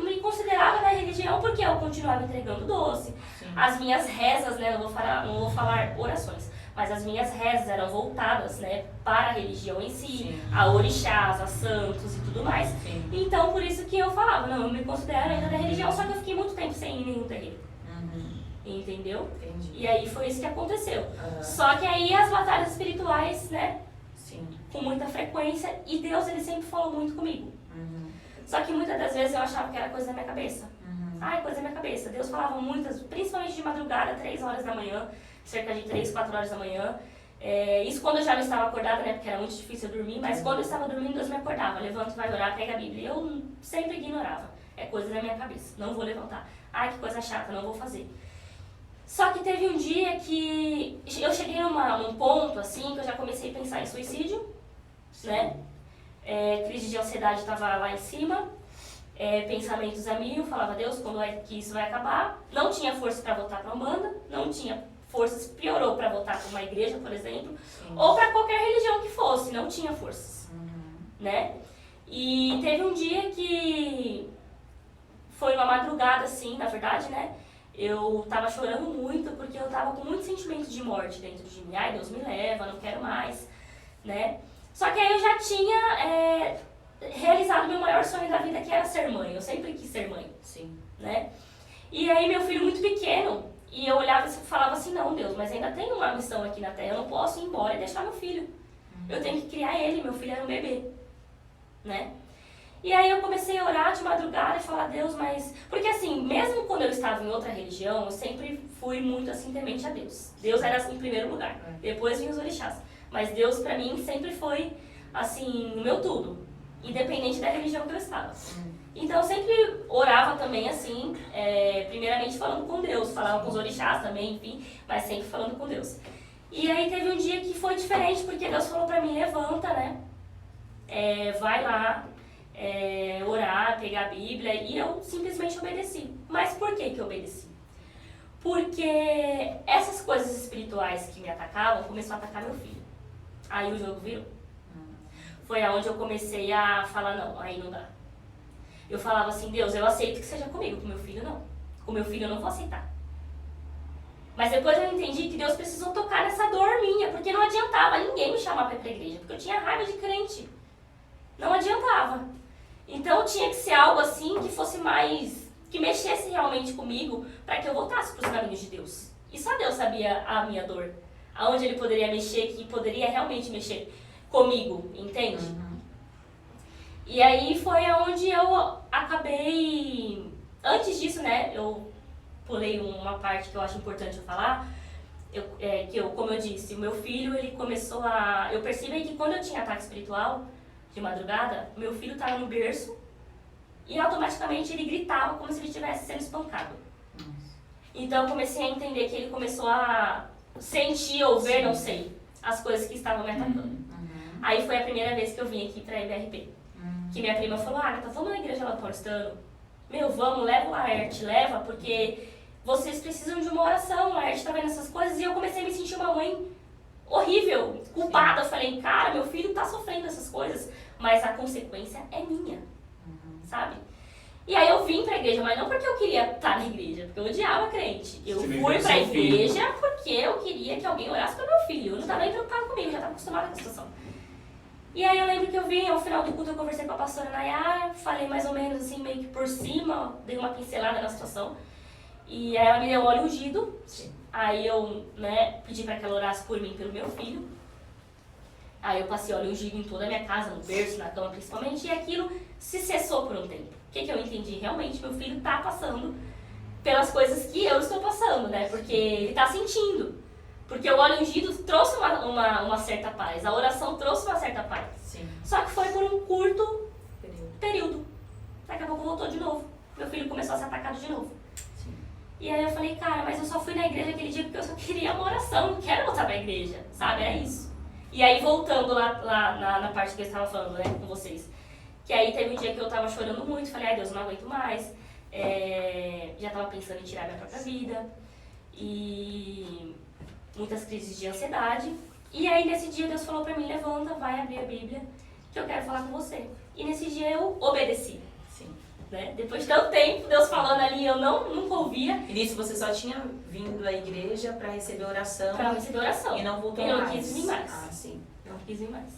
me considerava da religião porque eu continuava entregando doce. Sim. As minhas rezas, né, não vou falar orações, mas as minhas rezas eram voltadas, né, para a religião em si, Sim. a orixás, a santos e tudo mais. Sim. Então, por isso que eu falava, não, eu me considero ainda da religião, só que eu fiquei muito tempo sem ir em nenhum terreiro. Entendeu? Entendi. E aí foi isso que aconteceu. Só que aí as batalhas espirituais, né, Sim. com muita frequência, e Deus, ele sempre falou muito comigo. Só que muitas das vezes eu achava que era coisa da minha cabeça. Ai, coisa da minha cabeça. Deus falava muitas, principalmente de madrugada, 3 horas da manhã, cerca de 3, 4 horas da manhã. Isso quando eu já não estava acordada, né? Porque era muito difícil eu dormir, mas quando eu estava dormindo, Deus me acordava. Levanta, vai orar, pega a Bíblia. E eu sempre ignorava. É coisa da minha cabeça. Não vou levantar. Ai, que coisa chata, não vou fazer. Só que teve um dia que eu cheguei num ponto, assim, que eu já comecei a pensar em suicídio, né? Crise de ansiedade estava lá em cima. Pensamentos a mil, falava, Deus, quando é que isso vai acabar? Não tinha força para voltar para a Umbanda, não tinha forças, piorou para voltar para uma igreja, por exemplo, ou para qualquer religião que fosse, não tinha forças, né? E teve um dia que foi uma madrugada, assim, na verdade, né? Eu tava chorando muito, porque eu tava com muito sentimento de morte dentro de mim. Ai, Deus me leva, não quero mais, né? Só que aí eu já tinha realizado meu maior sonho da vida, que era ser mãe. Eu sempre quis ser mãe, né? E aí meu filho muito pequeno, e eu olhava e falava assim, não, Deus, mas ainda tem uma missão aqui na Terra, eu não posso ir embora e deixar meu filho. Eu tenho que criar ele, meu filho era um bebê, né? E aí eu comecei a orar de madrugada e falar, Deus, mas... Porque assim, mesmo quando eu estava em outra religião, eu sempre fui muito assim, temente a Deus. Deus era assim, em primeiro lugar, depois vinha os orixás. Mas Deus pra mim sempre foi, assim, o meu tudo, independente da religião que eu estava. Então eu sempre orava também assim, primeiramente falando com Deus, falava com os orixás também, enfim, mas sempre falando com Deus. E aí teve um dia que foi diferente, porque Deus falou pra mim, levanta, né, vai lá, orar, pegar a Bíblia, e eu simplesmente obedeci. Mas por que eu obedeci? Porque essas coisas espirituais que me atacavam, começou a atacar meu filho. Aí o jogo virou. Foi aonde eu comecei a falar, não, aí não dá. Eu falava assim, Deus, eu aceito que seja comigo, com meu filho não. Com meu filho eu não vou aceitar. Mas depois eu entendi que Deus precisou tocar nessa dor minha, porque não adiantava ninguém me chamar para ir pra igreja, porque eu tinha raiva de crente. Não adiantava. Então tinha que ser algo assim que fosse mais, que mexesse realmente comigo, para que eu voltasse para os caminhos de Deus. E só Deus sabia a minha dor, aonde Ele poderia mexer, que poderia realmente mexer comigo, entende? E aí foi aonde eu acabei, antes disso, né, eu pulei uma parte que eu acho importante eu falar, como eu disse, o meu filho, ele começou a, eu percebi que quando eu tinha ataque espiritual, de madrugada, meu filho estava no berço e automaticamente ele gritava como se ele estivesse sendo espancado. Então eu comecei a entender que ele começou a sentir ou ver, não sei, as coisas que estavam me atacando. Aí foi a primeira vez que eu vim aqui pra MRP. Que minha prima falou, Agatha, vamos na igreja lá do Paulistano? Meu, vamos, leva o Laerte, leva, porque vocês precisam de uma oração, o Laerte tá vendo essas coisas. E eu comecei a me sentir uma mãe horrível, culpada. Eu falei, cara, meu filho tá sofrendo essas coisas, mas a consequência é minha, sabe? E aí eu vim pra igreja, mas não porque eu queria estar na igreja, porque eu odiava crente. Eu fui pra igreja porque eu queria que alguém orasse pelo meu filho. Eu não tava nem preocupada comigo, já tava acostumada com a situação. E aí eu lembro que eu vim, ao final do culto eu conversei com a pastora Nayara, falei mais ou menos assim, meio que por cima, dei uma pincelada na situação. E aí ela me deu um óleo ungido. Aí eu, né, pedi pra que ela orasse por mim e pelo meu filho. Aí eu passei óleo ungido em toda a minha casa, no berço, na cama principalmente, e aquilo se cessou por um tempo. O que eu entendi? Realmente meu filho tá passando pelas coisas que eu estou passando, né? Porque ele tá sentindo. Porque o óleo ungido trouxe uma certa paz, a oração trouxe uma certa paz. Só que foi por um curto período. Daqui a pouco voltou de novo. Meu filho começou a ser atacado de novo. E aí eu falei, cara, mas eu só fui na igreja aquele dia porque eu só queria uma oração, não quero voltar pra igreja, sabe? É isso. E aí voltando lá na parte que eu estava falando, né, com vocês. Que aí teve um dia que eu tava chorando muito, falei, ai Deus, não aguento mais. Já tava pensando em tirar minha própria vida. E muitas crises de ansiedade. E aí nesse dia Deus falou pra mim, levanta, vai abrir a Bíblia, que eu quero falar com você. E nesse dia eu obedeci. Né? Depois de tanto tempo, Deus falando ali, eu nunca ouvia. E nisso você só tinha vindo à igreja para receber oração? Para receber oração. E não voltou mais? mais? Eu não quis vir mais. Ah, sim. Não quis vir mais.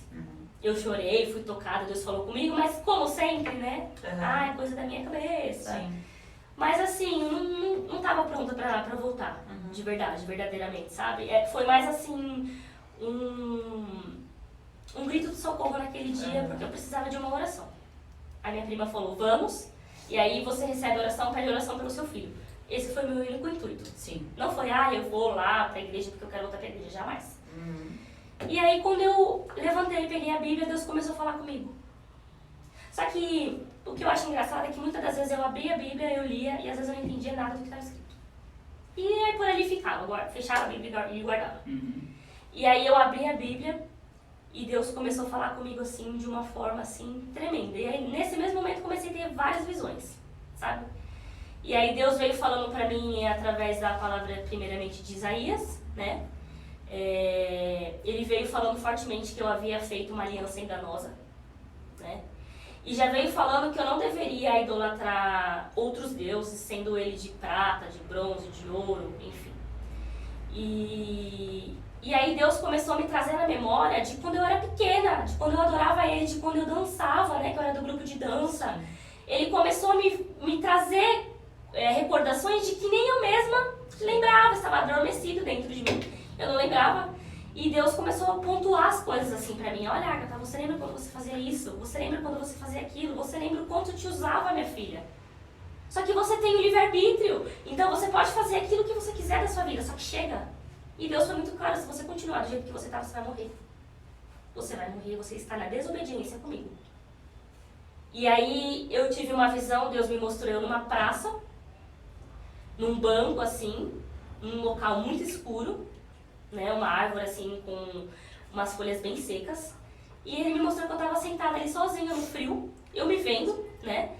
Eu chorei, fui tocada, Deus falou comigo, mas como sempre, né? É coisa da minha cabeça. Sim. Mas assim, não tava pronta pra voltar, de verdade, verdadeiramente, sabe? Foi mais assim, um grito de socorro naquele dia, porque eu precisava de uma oração. A minha prima falou, vamos, e aí você recebe oração, pede oração pelo seu filho. Esse foi o meu único intuito. Sim. Não foi, eu vou lá pra igreja porque eu quero voltar pra igreja, jamais. E aí quando eu levantei e peguei a Bíblia, Deus começou a falar comigo. Só que o que eu acho engraçado é que muitas das vezes eu abria a Bíblia, eu lia e às vezes eu não entendia nada do que estava escrito. E aí por ali ficava, fechava a Bíblia e guardava. E aí eu abri a Bíblia e Deus começou a falar comigo assim, de uma forma assim, tremenda. E aí nesse mesmo momento comecei a ter várias visões, sabe? E aí Deus veio falando pra mim através da palavra primeiramente de Isaías, né? Ele veio falando fortemente que eu havia feito uma aliança enganosa, né? E já veio falando que eu não deveria idolatrar outros deuses, sendo ele de prata, de bronze, de ouro, enfim. E aí Deus começou a me trazer na memória de quando eu era pequena, de quando eu adorava Ele, de quando eu dançava, né, que eu era do grupo de dança. Ele começou a me trazer recordações de que nem eu mesma lembrava, estava adormecido dentro de mim. Eu não lembrava. E Deus começou a pontuar as coisas assim pra mim. Olha, Agatha, você lembra quando você fazia isso? Você lembra quando você fazia aquilo? Você lembra o quanto eu te usava, minha filha? Só que você tem o livre-arbítrio. Então você pode fazer aquilo que você quiser da sua vida, só que chega. E Deus foi muito claro, se você continuar do jeito que você estava, você vai morrer. Você vai morrer, você está na desobediência comigo. E aí eu tive uma visão, Deus me mostrou eu numa praça, num banco assim, num local muito escuro, né, uma árvore assim com umas folhas bem secas. E ele me mostrou que eu estava sentada ali sozinha no frio, eu me vendo, né,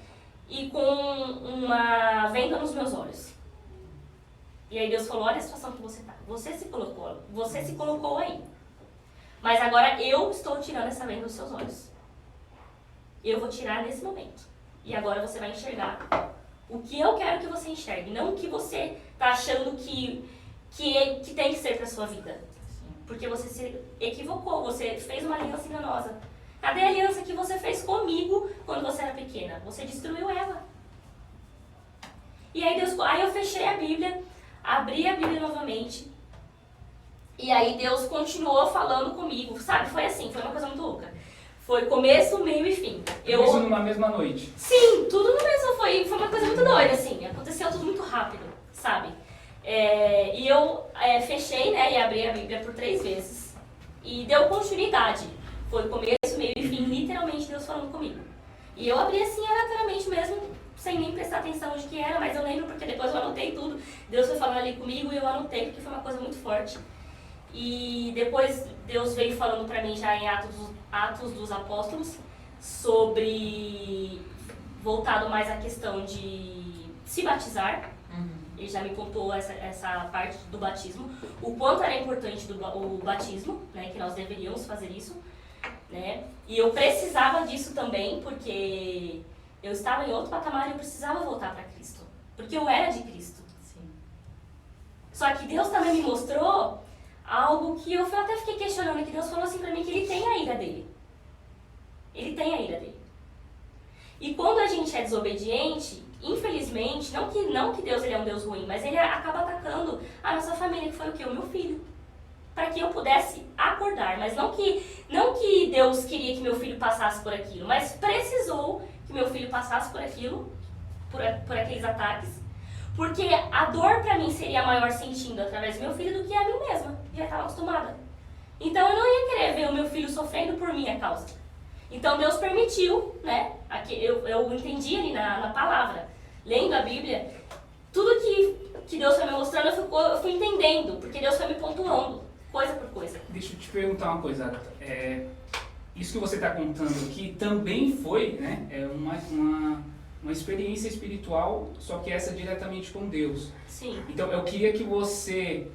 e com uma venda nos meus olhos. E aí Deus falou, olha a situação que você está. Você se colocou aí. Mas agora eu estou tirando essa venda dos seus olhos. Eu vou tirar nesse momento. E agora você vai enxergar o que eu quero que você enxergue. Não o que você está achando que tem que ser para sua vida. Porque você se equivocou. Você fez uma aliança enganosa. Cadê a aliança que você fez comigo quando você era pequena? Você destruiu ela. E aí eu fechei a Bíblia. Abri a Bíblia novamente. E aí Deus continuou falando comigo, sabe? Foi assim, foi uma coisa muito louca. Foi começo, meio e fim. Isso numa mesma noite? Sim, tudo no mesmo. Foi uma coisa muito doida, assim. Aconteceu tudo muito rápido, sabe? E eu fechei, né, e abri a Bíblia por 3 vezes. E deu continuidade. Foi começo, meio e fim, literalmente Deus falando comigo. E eu abri assim, aleatoriamente mesmo, sem nem prestar atenção de que era, mas eu lembro porque depois eu anotei tudo. Deus foi falando ali comigo e eu anotei porque foi uma coisa muito forte. E depois Deus veio falando pra mim já em Atos dos Apóstolos, sobre, voltado mais à questão de se batizar. Ele já me contou essa parte do batismo, o quanto era importante o batismo, né, que nós deveríamos fazer isso, né? E eu precisava disso também, porque eu estava em outro patamar e eu precisava voltar para Cristo, porque eu era de Cristo. Sim. Só que Deus também me mostrou algo que eu até fiquei questionando, que Deus falou assim pra mim, que Ele tem a ira dele. Ele tem a ira dele. E quando a gente é desobediente, infelizmente, não que Deus ele é um Deus ruim, mas Ele acaba atacando a nossa família, que foi o quê? O meu filho. Para que eu pudesse acordar, mas não que Deus queria que meu filho passasse por aquilo, mas precisou que meu filho passasse por aquilo, por aqueles ataques, porque a dor para mim seria maior sentindo através do meu filho do que a mim mesma, já estava acostumada. Então eu não ia querer ver o meu filho sofrendo por minha causa. Então Deus permitiu, né? Eu entendi ali na palavra, lendo a Bíblia, tudo que Deus foi me mostrando, eu fui entendendo, porque Deus foi me pontuando, coisa por coisa. Deixa eu te perguntar uma coisa, Agatha. Isso que você está contando aqui também foi, né, uma experiência espiritual, só que essa diretamente com Deus. Sim. Então eu queria que você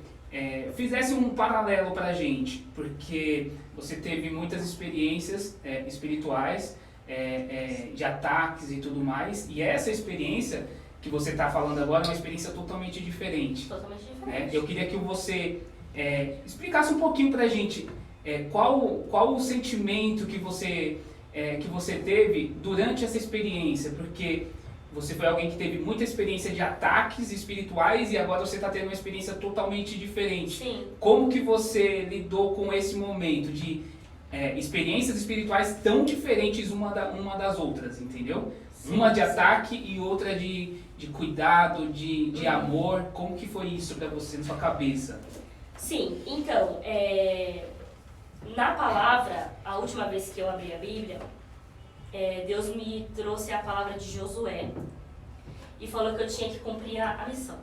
fizesse um paralelo para a gente, porque você teve muitas experiências espirituais, de ataques e tudo mais, e essa experiência que você está falando agora é uma experiência totalmente diferente. Totalmente diferente. Eu queria que você explicasse um pouquinho para a gente qual o sentimento que você teve durante essa experiência, porque você foi alguém que teve muita experiência de ataques espirituais e agora você está tendo uma experiência totalmente diferente. Sim. Como que você lidou com esse momento de experiências espirituais tão diferentes uma das outras, entendeu? Sim, uma de sim. ataque e outra de cuidado, de amor. Como que foi isso para você na sua cabeça? Sim, então, na palavra, a última vez que eu abri a Bíblia, Deus me trouxe a palavra de Josué e falou que eu tinha que cumprir a missão.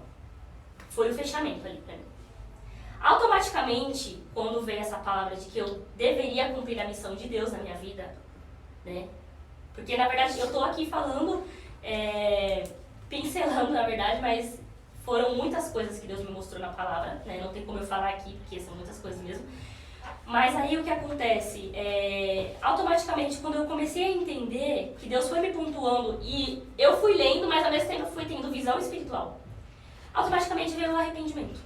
Foi o fechamento ali pra mim. Automaticamente, quando veio essa palavra de que eu deveria cumprir a missão de Deus na minha vida, né? Porque, na verdade, eu tô aqui falando, pincelando, na verdade, mas foram muitas coisas que Deus me mostrou na palavra, né? Não tem como eu falar aqui, porque são muitas coisas mesmo. Mas aí o que acontece? Automaticamente, quando eu comecei a entender que Deus foi me pontuando e eu fui lendo, mas ao mesmo tempo eu fui tendo visão espiritual, automaticamente veio o arrependimento.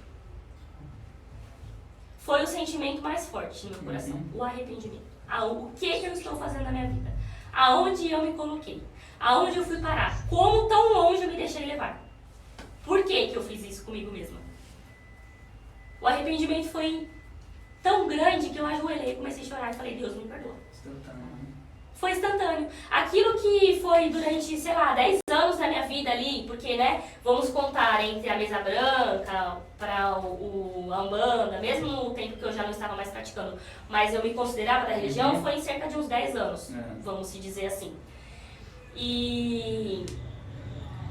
Foi o sentimento mais forte no meu coração, o arrependimento. O que eu estou fazendo na minha vida? Aonde eu me coloquei? Aonde eu fui parar? Como tão longe eu me deixei levar? Por que eu fiz isso comigo mesma? O arrependimento foi tão grande que eu ajoelhei, comecei a chorar e falei, Deus, me perdoa. Instantâneo. Foi instantâneo. Aquilo que foi durante, sei lá, 10 anos da minha vida ali, porque, né, vamos contar entre a mesa branca para a Umbanda, mesmo o tempo que eu já não estava mais praticando, mas eu me considerava da religião, foi em cerca de uns 10 anos, vamos se dizer assim. E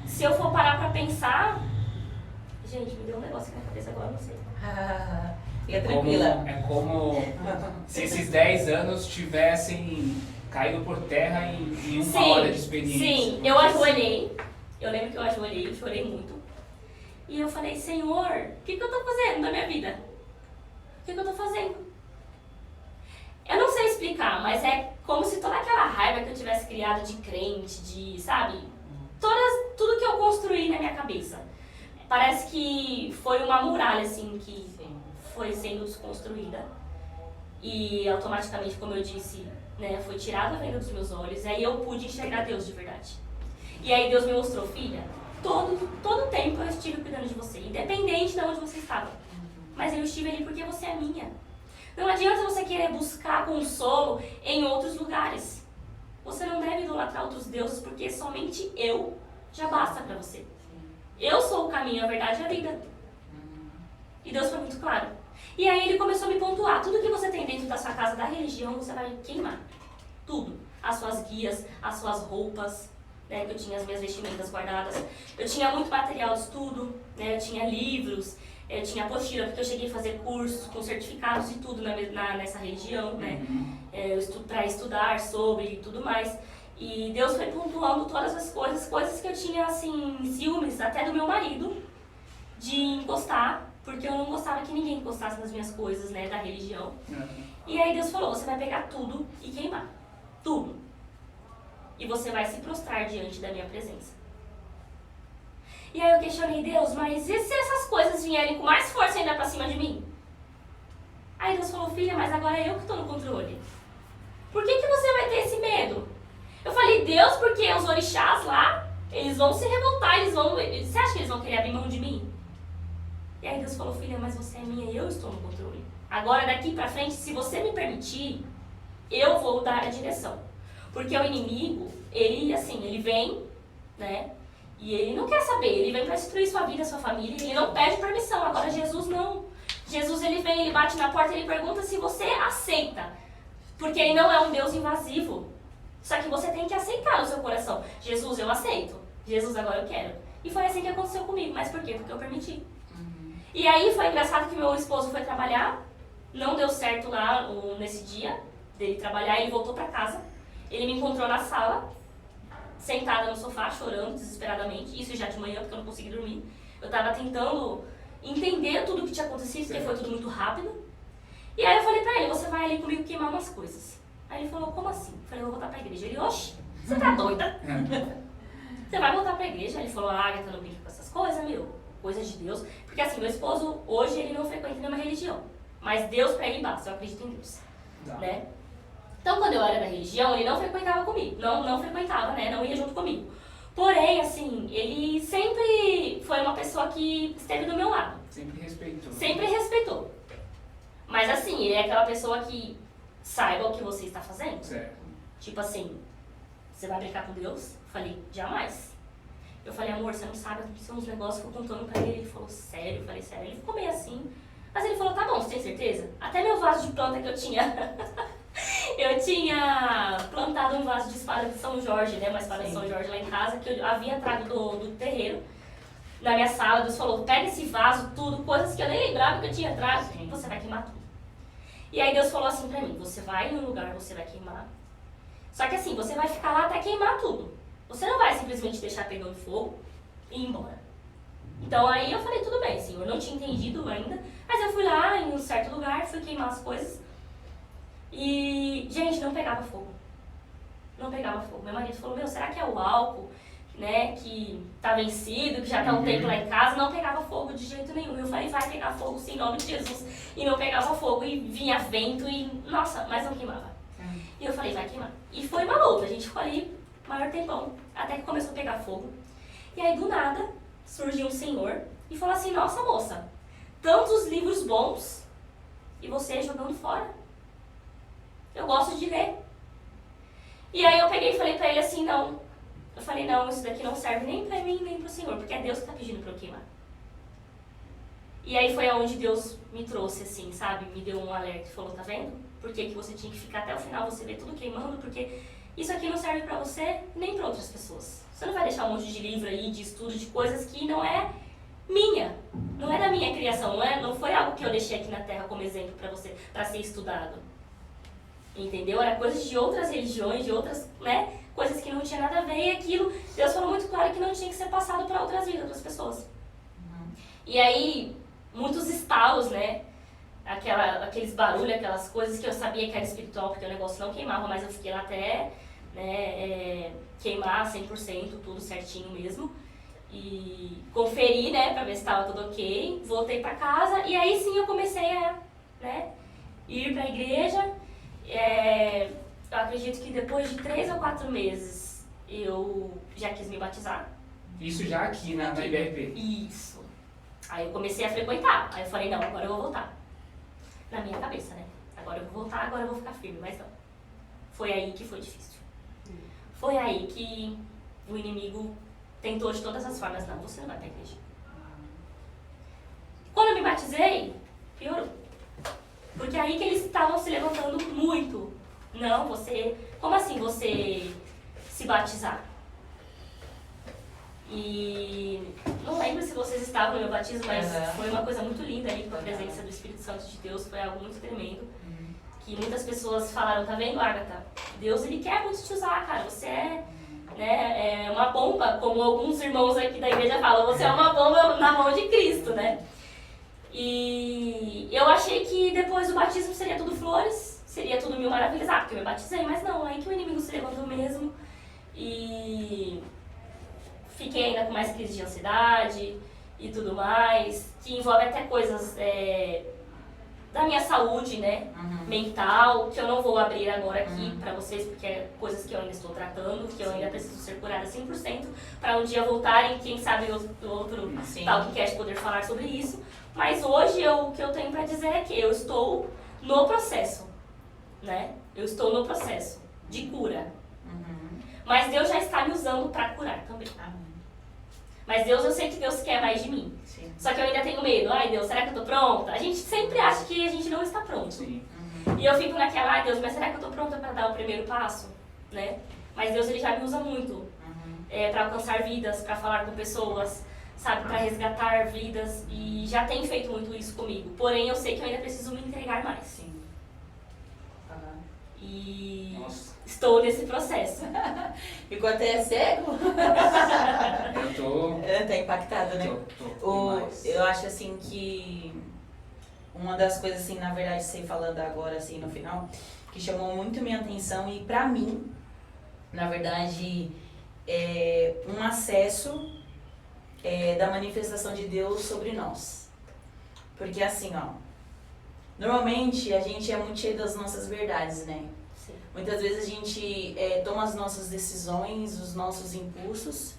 se eu for parar pra pensar, gente, me deu um negócio aqui na cabeça agora, não sei. Fica tranquila. É como se esses 10 anos tivessem caído por terra em uma hora de experiência. Sim, eu ajoelhei. Eu lembro que eu ajoelhei, eu chorei muito. E eu falei, Senhor, o que eu tô fazendo na minha vida? O que eu tô fazendo? Eu não sei explicar, mas é como se toda aquela raiva que eu tivesse criado de crente, de, sabe? Tudo que eu construí na minha cabeça. Parece que foi uma muralha, assim, que foi sendo desconstruída. E automaticamente, como eu disse, né, foi tirada a venda dos meus olhos. E aí eu pude enxergar Deus de verdade. E aí Deus me mostrou, filha, todo o tempo eu estive cuidando de você, independente de onde você estava. Mas eu estive ali porque você é minha. Não adianta você querer buscar consolo em outros lugares. Você não deve idolatrar outros deuses, porque somente eu já basta para você. Eu sou o caminho, a verdade e a vida. E Deus foi muito claro. E aí ele começou a me pontuar. Tudo que você tem dentro da sua casa, da religião, você vai queimar. Tudo. As suas guias, as suas roupas, né, que eu tinha as minhas vestimentas guardadas. Eu tinha muito material de estudo, né, eu tinha livros, eu tinha apostila, porque eu cheguei a fazer cursos com certificados e tudo nessa religião, né, para estudar sobre e tudo mais. E Deus foi pontuando todas as coisas que eu tinha, assim, ciúmes, até do meu marido, de encostar, porque eu não gostava que ninguém encostasse nas minhas coisas, né, da religião. E aí Deus falou, você vai pegar tudo e queimar. Tudo. E você vai se prostrar diante da minha presença. E aí eu questionei, Deus, mas e se essas coisas vierem com mais força ainda pra cima de mim? Aí Deus falou, filha, mas agora é eu que estou no controle. Por que você vai ter esse medo? Eu falei, Deus, porque os orixás lá, eles vão se revoltar, você acha que eles vão querer abrir mão de mim? E aí Deus falou, filha, mas você é minha e eu estou no controle. Agora daqui pra frente, se você me permitir, eu vou dar a direção. Porque o inimigo, ele vem, né? E ele não quer saber, ele vem pra destruir sua vida, sua família, ele não pede permissão. Agora Jesus não. Jesus, ele vem, ele bate na porta, ele pergunta se você aceita. Porque ele não é um Deus invasivo. Só que você tem que aceitar no seu coração. Jesus, eu aceito. Jesus, agora eu quero. E foi assim que aconteceu comigo. Mas por quê? Porque eu permiti. E aí foi engraçado que meu esposo foi trabalhar. Não deu certo lá nesse dia dele trabalhar. Ele voltou pra casa. Ele me encontrou na sala, sentada no sofá, chorando desesperadamente. Isso já de manhã, porque eu não consegui dormir. Eu tava tentando entender tudo o que tinha acontecido, porque foi tudo muito rápido. E aí eu falei pra ele, você vai ali comigo queimar umas coisas. Aí ele falou, como assim? Eu falei, eu vou voltar pra igreja. Ele, oxe, você tá doida? Você vai voltar pra igreja? Ele falou, Agatha, não brinca com essas coisas, meu. Coisas de Deus. Porque assim, meu esposo, hoje, ele não frequenta nenhuma religião. Mas Deus pra ele basta, eu acredito em Deus. Né? Então, quando eu era da religião, ele não frequentava comigo. Não frequentava, né? Não ia junto comigo. Porém, assim, ele sempre foi uma pessoa que esteve do meu lado. Sempre respeitou. Sempre respeitou. Mas assim, ele é aquela pessoa que saiba o que você está fazendo. Certo. Tipo assim, você vai brincar com Deus? Eu falei, jamais. Eu falei, amor, você não sabe, são uns negócios que eu contando pra ele. Ele falou, sério? Eu falei, sério. Ele ficou meio assim. Mas ele falou, tá bom, você tem certeza? Até meu vaso de planta que eu tinha... eu tinha plantado um vaso de espada de São Jorge, né? Uma espada de São Jorge lá em casa, que eu havia trago do terreiro. Na minha sala, Deus falou, pega esse vaso, tudo, coisas que eu nem lembrava que eu tinha trago, você vai queimar tudo. E aí Deus falou assim pra mim, você vai em um lugar, você vai queimar. Só que assim, você vai ficar lá até queimar tudo. Você não vai simplesmente deixar pegando fogo e ir embora. Então aí eu falei, tudo bem, Senhor, não tinha entendido ainda, mas eu fui lá em um certo lugar, fui queimar as coisas e, gente, não pegava fogo. Não pegava fogo. Meu marido falou, meu, será que é o álcool, né, que tá vencido, que já tá um tempo lá em casa? Não pegava fogo de jeito nenhum. Eu falei, vai pegar fogo sim, em nome de Jesus. E não pegava fogo e vinha vento e, nossa, mas não queimava. E eu falei, vai queimar. E foi uma luta, a gente ficou ali maior tempão, até que começou a pegar fogo. E aí, do nada, surgiu um senhor e falou assim, nossa moça, tantos livros bons e você jogando fora. Eu gosto de ler. E aí eu peguei e falei pra ele assim, não. Eu falei, não, isso daqui não serve nem pra mim, nem pro Senhor, porque é Deus que tá pedindo pra eu queimar. E aí foi aonde Deus me trouxe, assim, sabe? Me deu um alerta e falou, tá vendo? Por que você tinha que ficar até o final, você vê tudo queimando, porque isso aqui não serve pra você, nem pra outras pessoas. Você não vai deixar um monte de livro aí, de estudo, de coisas que não é minha. Não é da minha criação, não foi algo que eu deixei aqui na Terra como exemplo pra você, pra ser estudado. Entendeu? Era coisas de outras religiões, de outras, né, coisas que não tinha nada a ver, e aquilo, Deus falou muito claro que não tinha que ser passado para outras vidas, outras pessoas. E aí, muitos estalos, né, aqueles barulhos, aquelas coisas que eu sabia que era espiritual, porque o negócio não queimava, mas eu fiquei lá até, né, queimar 100%, tudo certinho mesmo. E conferi, né, pra ver se estava tudo ok, voltei para casa, e aí sim eu comecei a, né, ir para a igreja. Eu acredito que depois de 3 ou 4 meses eu já quis me batizar. Isso já aqui na IBRP? Isso. Aí eu comecei a frequentar. Aí eu falei, não, agora eu vou voltar. Na minha cabeça, né? Agora eu vou voltar, agora eu vou ficar firme. Mas não. Foi aí que foi difícil. Foi aí que o inimigo tentou de todas as formas. Não, você não vai pra igreja. Quando eu me batizei, piorou. Porque é aí que eles estavam se levantando muito. Não, você... Como assim você se batizar? E não lembro se vocês estavam no meu batismo, mas foi uma coisa muito linda ali, com a presença do Espírito Santo de Deus. Foi algo muito tremendo. Que muitas pessoas falaram, tá vendo, Agatha? Deus, ele quer muito te usar, cara. Você é uma bomba, como alguns irmãos aqui da igreja falam. Você é uma bomba na mão de Cristo, né? E eu achei que depois do batismo seria tudo flores, seria tudo mil maravilhas, porque eu me batizei, mas não, aí que o inimigo se levantou mesmo e fiquei ainda com mais crise de ansiedade e tudo mais, que envolve até coisas da minha saúde, né, mental, que eu não vou abrir agora aqui pra vocês, porque é coisas que eu ainda estou tratando, que eu ainda preciso ser curada 100%, para um dia voltarem, quem sabe o outro tal que quer poder falar sobre isso. Mas hoje o que eu tenho para dizer é que eu estou no processo, né? Eu estou no processo de cura. Mas Deus já está me usando para curar também. Mas Deus, eu sei que Deus quer mais de mim. Sim. Só que eu ainda tenho medo. Ai, Deus, será que eu tô pronta? A gente sempre acha que a gente não está pronto. Sim. E eu fico naquela, ai Deus, mas será que eu tô pronta para dar o primeiro passo? Né? Mas Deus, ele já me usa muito. Para alcançar vidas, para falar com pessoas, sabe, para resgatar vidas, e já tem feito muito isso comigo. Porém, eu sei que eu ainda preciso me entregar mais. Sim. E estou nesse processo. Ficou até cego? Eu tô... Tá impactado, né? Eu acho assim que uma das coisas, assim, na verdade, você falando agora, assim, no final, que chamou muito minha atenção e pra mim, na verdade, um acesso da manifestação de Deus sobre nós. Porque assim, ó, normalmente a gente é muito cheio das nossas verdades, né? Sim. Muitas vezes a gente toma as nossas decisões, os nossos impulsos,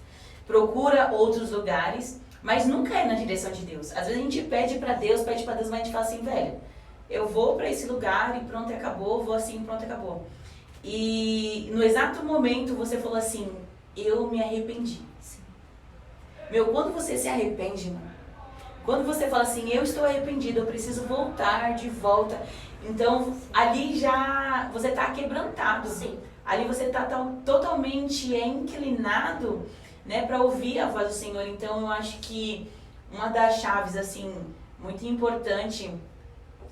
procura outros lugares, mas nunca é na direção de Deus. Às vezes a gente pede pra Deus, mas a gente fala assim, velho, eu vou pra esse lugar e pronto, acabou, vou assim, pronto, acabou. E no exato momento você falou assim, eu me arrependi. Sim. Meu, quando você se arrepende, mano, Quando você fala assim, eu estou arrependido, eu preciso voltar de volta. Então, ali já você está quebrantado. Sim. Ali você está totalmente inclinado, né, para ouvir a voz do Senhor. Então, eu acho que uma das chaves, assim, muito importante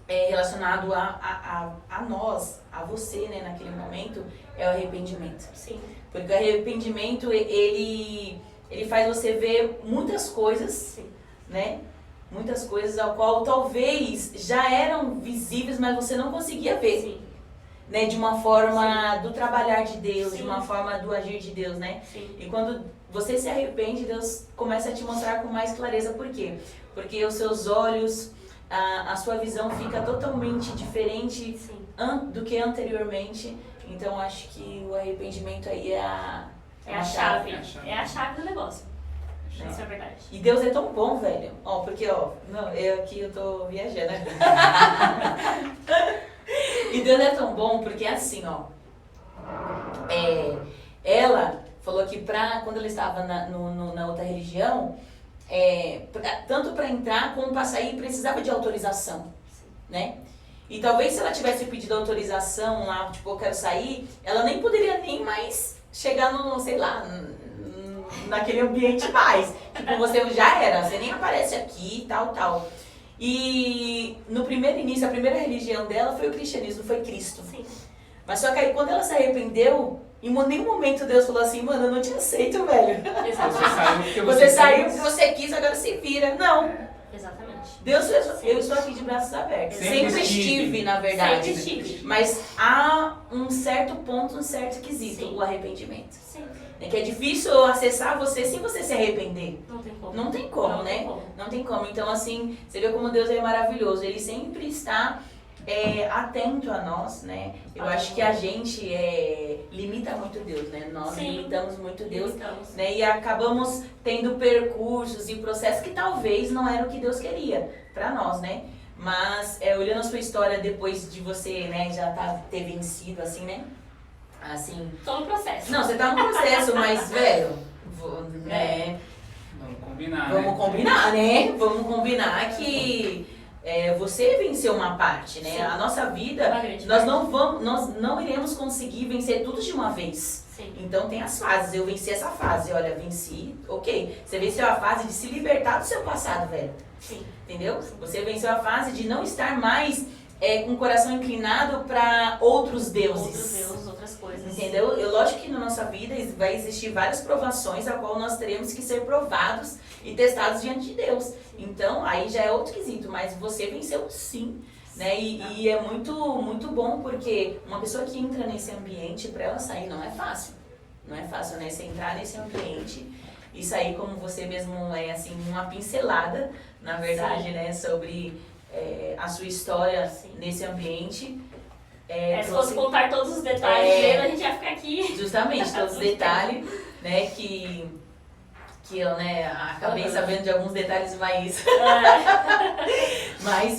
relacionado a nós, a você, né, naquele momento, é o arrependimento. Sim. Porque o arrependimento, ele faz você ver muitas coisas, Sim. né? Muitas coisas ao qual talvez já eram visíveis, mas você não conseguia ver. Sim. Né? De uma forma do trabalhar de Deus, Sim. de uma forma do agir de Deus, né? Sim. E quando você se arrepende, Deus começa a te mostrar com mais clareza. Por quê? Porque os seus olhos, a sua visão fica totalmente diferente Sim. do que anteriormente. Então acho que o arrependimento aí é a chave. É a chave do negócio. Isso é verdade. E Deus é tão bom, velho. Ó, porque, não, eu tô viajando. E Deus é tão bom porque assim, ela falou que quando ela estava na outra religião, tanto para entrar como para sair precisava de autorização, né? E talvez se ela tivesse pedido autorização lá, tipo, eu quero sair, ela nem poderia nem mais chegar no, sei lá, naquele ambiente mais. Tipo, você já era, você nem aparece aqui, tal. E no primeiro início, a primeira religião dela foi o cristianismo, foi Cristo. Sim. Mas só que aí quando ela se arrependeu, em nenhum momento Deus falou assim, mano, eu não te aceito, velho. Exatamente. Você saiu porque você quis, agora se vira. Não. Exatamente. Deus, eu estou aqui de braços abertos. Sempre estive, na verdade. Sempre estive. Mas há um certo ponto, um certo quesito, Sim. o arrependimento. Sim. É que é difícil acessar você sem você se arrepender. Não tem como. Não tem como, Não né? tem como. Não tem como. Então, assim, você vê como Deus é maravilhoso. Ele sempre está atento a nós, né? Eu acho que a gente limita muito Deus, né? Nós Sim. limitamos muito Deus, Limitamos. né? E acabamos tendo percursos e processos que talvez não era o que Deus queria para nós, né? Mas, olhando a sua história depois de você, né, já ter vencido, assim, né? Assim... Tô no processo. Não, você tá no processo, mas, velho, né? Vamos combinar, Vamos combinar, né? Vamos combinar que você venceu uma parte, né? Sim. A nossa vida, Uma grande nós parte. nós não iremos conseguir vencer tudo de uma vez. Sim. Então tem as fases. Eu venci essa fase, olha, venci, ok. Você venceu a fase de se libertar do seu passado, velho. Sim. Entendeu? Você venceu a fase de não estar mais com o coração inclinado para outros deuses. Outros deuses, outras coisas. Entendeu? Lógico que na nossa vida vai existir várias provações a qual nós teremos que ser provados e testados diante de Deus. Então, aí já é outro quesito, mas você venceu sim, né? E é muito, muito bom porque uma pessoa que entra nesse ambiente, para ela sair não é fácil. Não é fácil, né? Você entrar nesse ambiente e sair, como você mesmo assim, uma pincelada, na verdade, Sim. né? Sobre a sua história Sim. nesse ambiente. Se fosse contar todos os detalhes dele, a gente ia ficar aqui. Justamente, todos os detalhes, né, que eu, né, acabei sabendo de alguns detalhes mais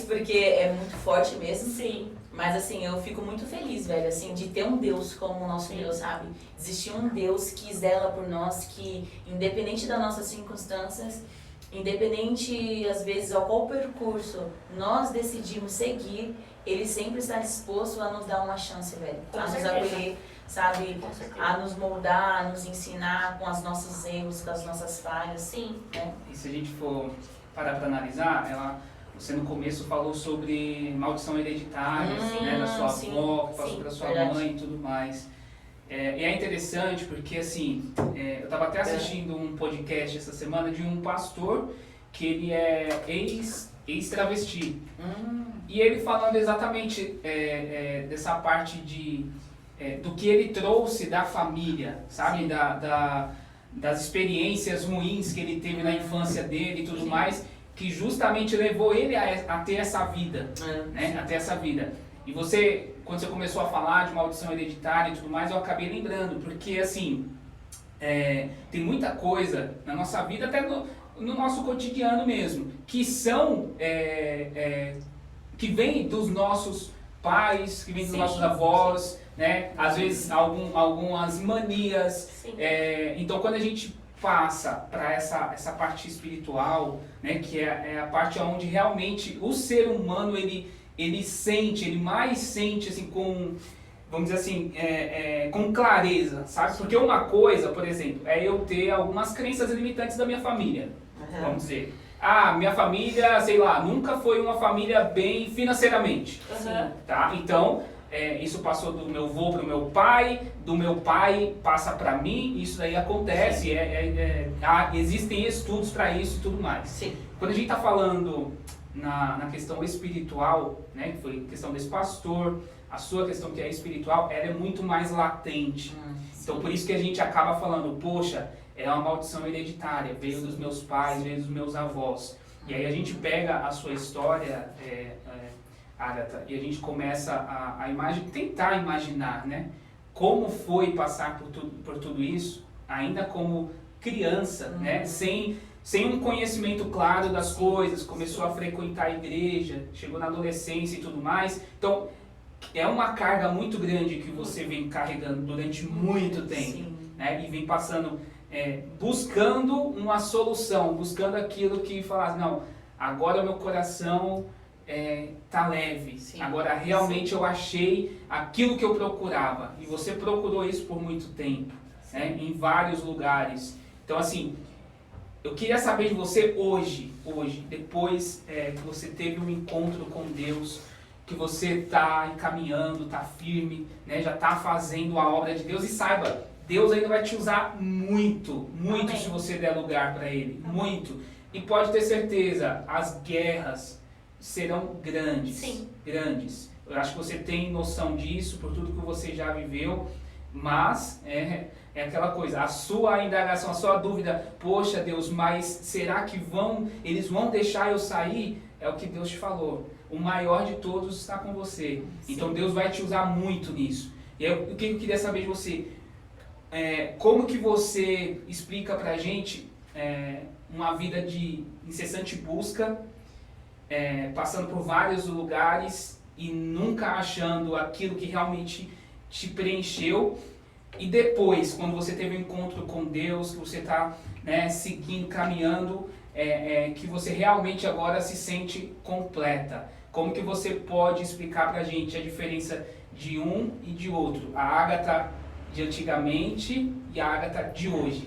porque é muito forte mesmo. Sim. Mas assim, eu fico muito feliz, velho, assim, de ter um Deus como o nosso Sim. Deus, sabe? Existir um Deus que zela por nós, que independente das nossas circunstâncias, independente, às vezes, ao qual percurso nós decidimos seguir, Ele sempre está disposto a nos dar uma chance, velho. Com A nos certeza. acolher, sabe? Com certeza. A nos moldar, a nos ensinar com os nossos erros, com as nossas falhas, Sim. né? E se a gente for parar para analisar, você no começo falou sobre maldição hereditária, né, da sua sim, avó, que passou sim, para sua verdade. mãe e tudo mais. E é interessante porque, assim, eu estava até assistindo um podcast essa semana de um pastor que ele é ex-travesti. E ele falando exatamente dessa parte do que ele trouxe da família, sabe? Das experiências ruins que ele teve na infância dele e tudo Sim. mais, que justamente levou ele a ter essa vida, É. né? A ter essa vida. E você, quando você começou a falar de maldição hereditária e tudo mais, eu acabei lembrando, porque assim, tem muita coisa na nossa vida, até no nosso cotidiano mesmo, que são, que vem dos nossos pais, que vem dos Sim, nossos avós, né? Às vezes algumas manias. Sim. Então quando a gente passa para essa parte espiritual, né, que é a parte onde realmente o ser humano ele sente, ele mais sente assim com, vamos dizer assim, com clareza, sabe? Porque uma coisa, por exemplo, é eu ter algumas crenças limitantes da minha família, vamos dizer. Ah, minha família, sei lá, nunca foi uma família bem financeiramente, tá? Então, isso passou do meu avô para o meu pai, do meu pai passa para mim, isso daí acontece, existem estudos para isso e tudo mais. Sim. Quando a gente está falando na questão espiritual, né, que foi a questão desse pastor, a sua questão que é espiritual, ela é muito mais latente. Então, por isso que a gente acaba falando, poxa, é uma maldição hereditária, veio dos meus pais, veio dos meus avós. E aí a gente pega a sua história, Agatha, e a gente começa tentar imaginar, né, como foi passar por tudo isso, ainda como criança, né, sem um conhecimento claro das coisas, começou a frequentar a igreja, chegou na adolescência e tudo mais. Então, é uma carga muito grande que você vem carregando durante muito tempo, né, e vem passando, buscando uma solução, buscando aquilo que fala, não, agora o meu coração tá leve, agora realmente eu achei aquilo que eu procurava, e você procurou isso por muito tempo, né, em vários lugares. Então, assim, eu queria saber de você hoje, depois que você teve um encontro com Deus, que você está encaminhando, está firme, né, já está fazendo a obra de Deus, e saiba, Deus ainda vai te usar muito, muito. Amém. Se você der lugar para Ele, amém. Muito. E pode ter certeza, as guerras serão grandes. Sim. Grandes. Eu acho que você tem noção disso, por tudo que você já viveu, mas é aquela coisa, a sua indagação, a sua dúvida, poxa Deus, mas será que eles vão deixar eu sair? É o que Deus te falou. O maior de todos está com você. Sim. Então Deus vai te usar muito nisso. E o que eu queria saber de você? Como que você explica pra gente uma vida de incessante busca, passando por vários lugares e nunca achando aquilo que realmente te preencheu, e depois, quando você teve um encontro com Deus, que você está, né, seguindo, caminhando, que você realmente agora se sente completa. Como que você pode explicar pra gente a diferença de um e de outro? A Agatha de antigamente e a Agatha de hoje.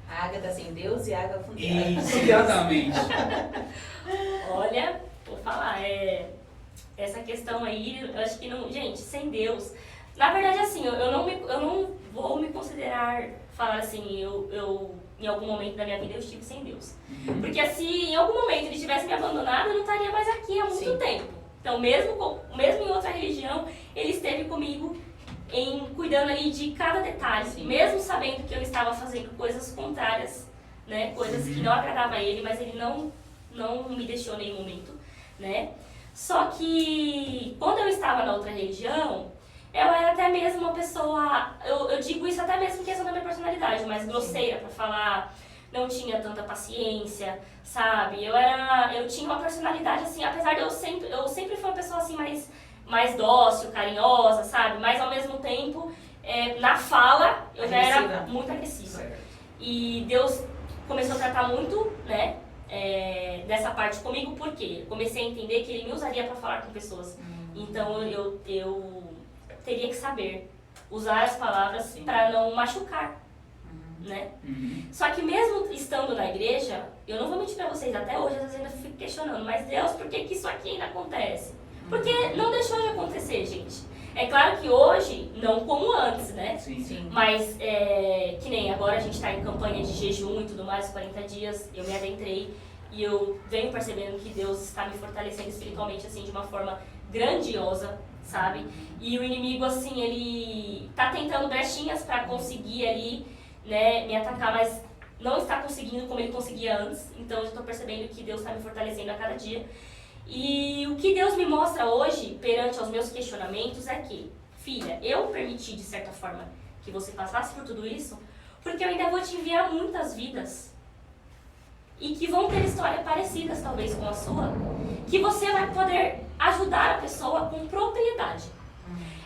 A Agatha sem Deus e a Agatha com Deus. Isso, exatamente. Olha, vou falar, essa questão aí, eu acho que não, gente, sem Deus, na verdade assim, eu não vou me considerar, falar assim, eu em algum momento da minha vida eu estive sem Deus. Porque se em algum momento ele tivesse me abandonado, eu não estaria mais aqui há muito tempo. Então mesmo em outra religião, ele esteve comigo cuidando ali de cada detalhe, mesmo sabendo que eu estava fazendo coisas contrárias, né, coisas que não agradavam a ele, mas ele não me deixou em nenhum momento, né. Só que quando eu estava na outra religião, eu era até mesmo uma pessoa, eu digo isso até mesmo em questão da minha personalidade, mais grosseira para falar, não tinha tanta paciência, sabe? Eu tinha uma personalidade assim, apesar de eu sempre fui uma pessoa assim mais dócil, carinhosa, sabe? Mas ao mesmo tempo, na fala, eu já era muito agressiva. E Deus começou a tratar muito, né, dessa parte comigo, porque eu comecei a entender que Ele me usaria para falar com pessoas. Então eu teria que saber usar as palavras para não machucar, né? Só que mesmo estando na igreja, eu não vou mentir para vocês, até hoje às vezes ainda fico questionando, mas Deus, por que isso aqui ainda acontece? Porque não deixou de acontecer, gente. É claro que hoje, não como antes, né? Sim. Mas, que nem agora a gente está em campanha de jejum e tudo mais, 40 dias, eu me adentrei e eu venho percebendo que Deus está me fortalecendo espiritualmente, assim, de uma forma grandiosa, sabe? E o inimigo, assim, ele tá tentando brechinhas para conseguir ali, né, me atacar, mas não está conseguindo como ele conseguia antes. Então eu estou percebendo que Deus está me fortalecendo a cada dia. E o que Deus me mostra hoje, perante aos meus questionamentos, é que, filha, eu permiti, de certa forma, que você passasse por tudo isso, porque eu ainda vou te enviar muitas vidas. E que vão ter histórias parecidas, talvez, com a sua, que você vai poder ajudar a pessoa com propriedade.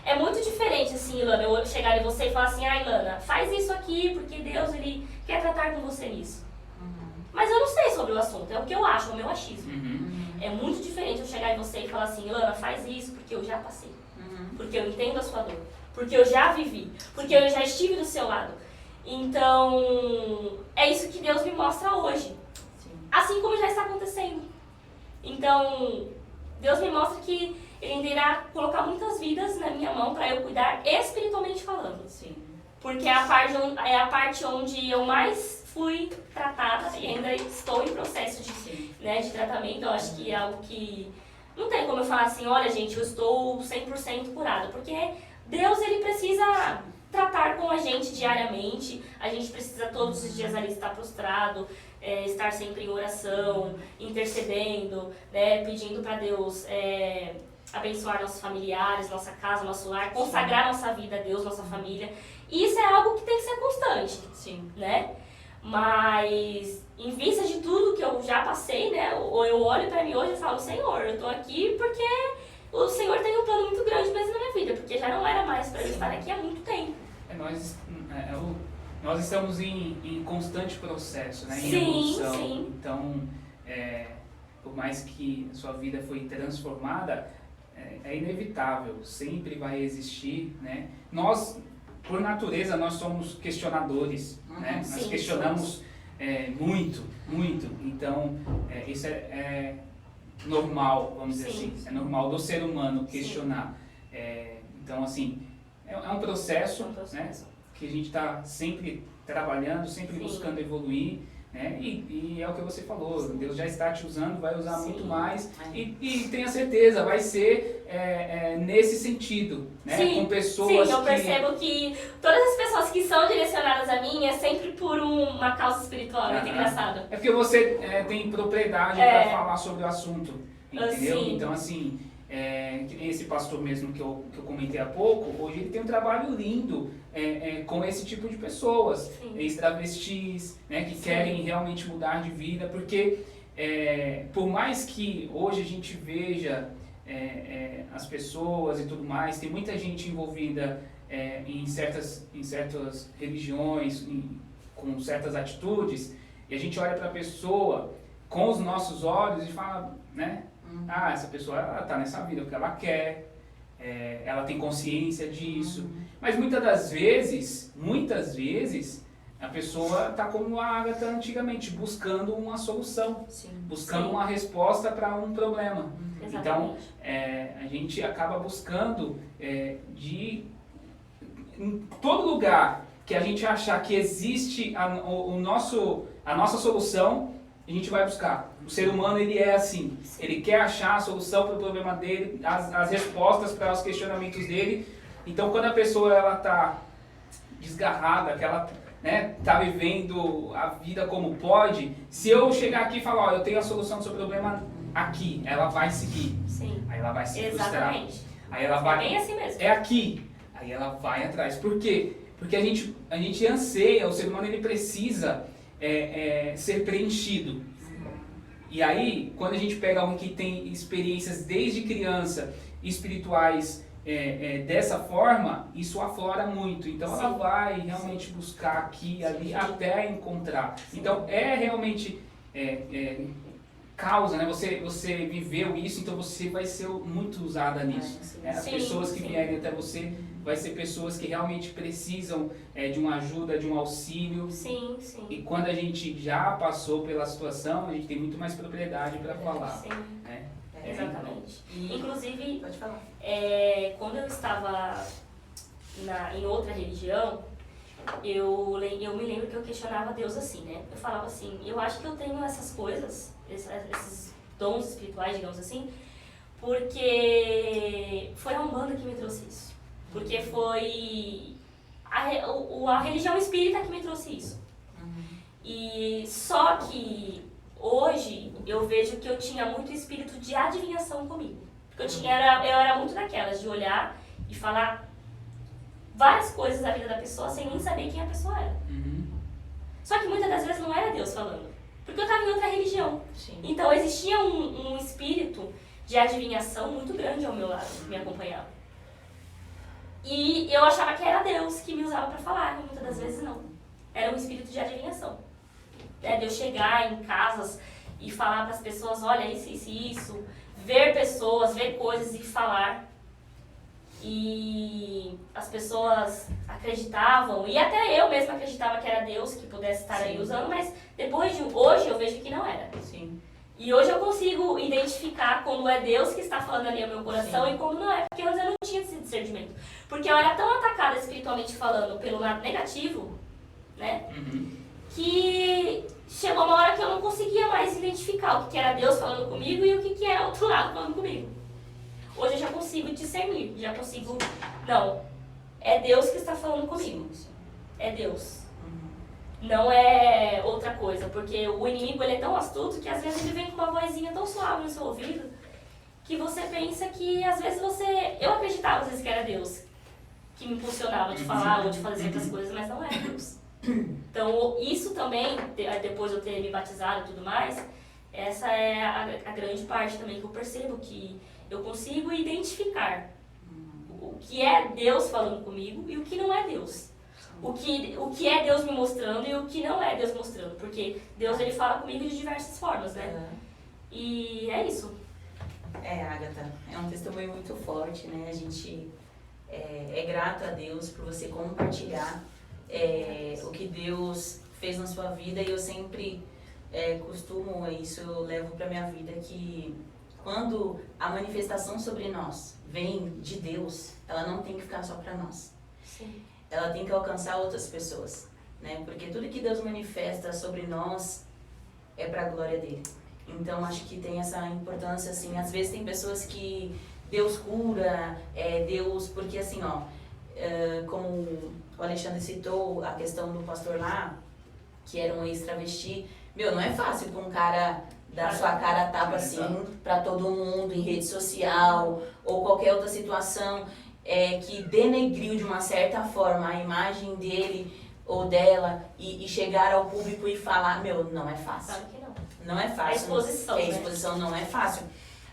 É muito diferente, assim, Ilana, eu chegar em você e falar assim, Ilana, faz isso aqui, porque Deus, ele quer tratar com você nisso. Mas eu não sei sobre o assunto, é o que eu acho, é o meu achismo. É muito diferente eu chegar em você e falar assim, Ilana, faz isso, porque eu já passei. Porque eu entendo a sua dor. Porque eu já vivi. Porque eu já estive do seu lado. Então, é isso que Deus me mostra hoje. Assim como já está acontecendo. Então, Deus me mostra que Ele irá colocar muitas vidas na minha mão para eu cuidar espiritualmente falando. Sim. Porque é a parte onde eu mais fui tratada e ainda estou em processo de tratamento. Eu acho que é algo que não tem como eu falar assim, olha gente, eu estou 100% curada. Porque Deus, ele precisa tratar com a gente diariamente. A gente precisa todos os dias ali estar prostrado, estar sempre em oração, intercedendo, né, pedindo para Deus abençoar nossos familiares, nossa casa, nosso lar, consagrar nossa vida a Deus, nossa família. E isso é algo que tem que ser constante, né? Mas em vista de tudo que eu já passei, né, eu olho para mim hoje e falo, Senhor, eu tô aqui porque o Senhor tem um plano muito grande mesmo na minha vida, porque já não era mais para eu estar aqui há muito tempo. Nós estamos em constante processo, né? Em evolução. Sim. Então, por mais que a sua vida foi transformada, é inevitável, sempre vai existir, né? Nós, por natureza, nós somos questionadores, né? Nós questionamos muito. Então, isso é normal, vamos dizer assim. É normal do ser humano questionar. Então, assim, é um processo, né? Que a gente está sempre trabalhando, sempre buscando evoluir, né? E é o que você falou, Deus já está te usando, vai usar muito mais e tenha certeza, vai ser nesse sentido, né? Com pessoas eu percebo que todas as pessoas que são direcionadas a mim é sempre por uma causa espiritual, muito engraçado. É porque você tem propriedade para falar sobre o assunto, entendeu? Então, assim, esse pastor mesmo que eu comentei há pouco, hoje ele tem um trabalho lindo com esse tipo de pessoas, ex-travestis, né, que querem realmente mudar de vida, porque por mais que hoje a gente veja as pessoas e tudo mais, tem muita gente envolvida em certas religiões, com certas atitudes, e a gente olha para a pessoa com os nossos olhos e fala, né? Essa pessoa ela tá nessa vida porque ela quer, ela tem consciência disso. Mas muitas vezes, a pessoa tá como a Agatha antigamente, buscando uma solução, buscando uma resposta para um problema. Então, a gente acaba buscando em todo lugar que a gente achar que existe a nossa solução, a gente vai buscar. O ser humano, ele é assim. Ele quer achar a solução para o problema dele, as respostas para os questionamentos dele. Então, quando a pessoa ela está desgarrada, que ela está vivendo a vida como pode, se eu chegar aqui e falar, eu tenho a solução do seu problema aqui, ela vai seguir. Aí ela vai se frustrar. Aí ela vai, bem assim mesmo. É aqui. Aí ela vai atrás. Por quê? Porque a gente anseia, o ser humano ele precisa ser preenchido. E aí, quando a gente pega alguém que tem experiências desde criança, espirituais, dessa forma, isso aflora muito. Então ela vai realmente buscar aqui, ali, até encontrar. Então realmente causa, né? Você viveu isso, então você vai ser muito usada nisso. As pessoas que vierem até você vai ser pessoas que realmente precisam de uma ajuda, de um auxílio. E quando a gente já passou pela situação, a gente tem muito mais propriedade para falar. Exatamente. Inclusive, pode falar. Quando eu estava em outra religião, eu me lembro que eu questionava Deus assim, né? Eu falava assim, eu acho que eu tenho essas coisas, esses dons espirituais, digamos assim, porque foi a Umbanda que me trouxe isso. Porque foi a religião espírita que me trouxe isso. E só que hoje eu vejo que eu tinha muito espírito de adivinhação comigo. Porque eu era muito daquelas, de olhar e falar várias coisas da vida da pessoa sem nem saber quem a pessoa era. Só que muitas das vezes não era Deus falando. Porque eu estava em outra religião. Então existia um espírito de adivinhação muito grande ao meu lado, que me acompanhava. E eu achava que era Deus que me usava para falar, e muitas das vezes não. Era um espírito de adivinhação. De eu chegar em casas e falar para as pessoas, olha, isso, ver pessoas, ver coisas e falar. E as pessoas acreditavam, e até eu mesma acreditava que era Deus que pudesse estar aí usando, mas depois de hoje eu vejo que não era. Sim. E hoje eu consigo identificar quando é Deus que está falando ali ao meu coração Sim. e quando não é, porque antes eu não tinha esse discernimento. Porque eu era tão atacada espiritualmente falando pelo lado negativo, né? Que chegou uma hora que eu não conseguia mais identificar o que era Deus falando comigo e o que era outro lado falando comigo. Hoje eu já consigo discernir, já consigo... Não, é Deus que está falando comigo. Sim. É Deus. Não é outra coisa, porque o inimigo ele é tão astuto que às vezes ele vem com uma vozinha tão suave no seu ouvido que você pensa que às vezes você... Eu acreditava às vezes que era Deus que me impulsionava de falar ou de fazer certas coisas, mas não é Deus. Então isso também, depois de eu ter me batizado e tudo mais, essa é a grande parte também que eu percebo, que eu consigo identificar o que é Deus falando comigo e o que não é Deus. O que é Deus me mostrando e o que não é Deus mostrando. Porque Deus ele fala comigo de diversas formas, né? E é isso. Agatha, é um testemunho muito forte, né? A gente é grato a Deus por você compartilhar o que Deus fez na sua vida. E eu sempre costumo, isso eu levo pra minha vida, que quando a manifestação sobre nós vem de Deus, ela não tem que ficar só pra nós. Sim. Ela tem que alcançar outras pessoas, né? Porque tudo que Deus manifesta sobre nós é para a glória dele. Então, acho que tem essa importância, assim, às vezes tem pessoas que Deus cura, Deus... Porque, assim, como o Alexandre citou a questão do pastor lá, que era um ex-travesti, não é fácil para um cara dar sua cara a tapa, assim, para todo mundo, em rede social, ou qualquer outra situação... que denegriu de uma certa forma a imagem dele ou dela e chegar ao público e falar, não é fácil. Claro que não. Não é fácil. A exposição, a exposição não é fácil.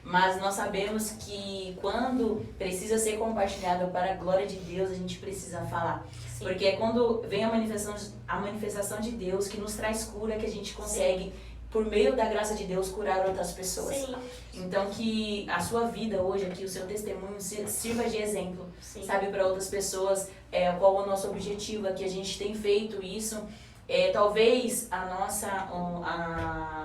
Mas nós sabemos que quando precisa ser compartilhado para a glória de Deus, a gente precisa falar. Sim. Porque é quando vem a manifestação de Deus que nos traz cura, que a gente consegue... Sim. Por meio da graça de Deus, curar outras pessoas. Sim. Então, que a sua vida hoje aqui, o seu testemunho, sirva de exemplo, Sim. sabe, para outras pessoas, qual é o nosso objetivo aqui. A gente tem feito isso. Talvez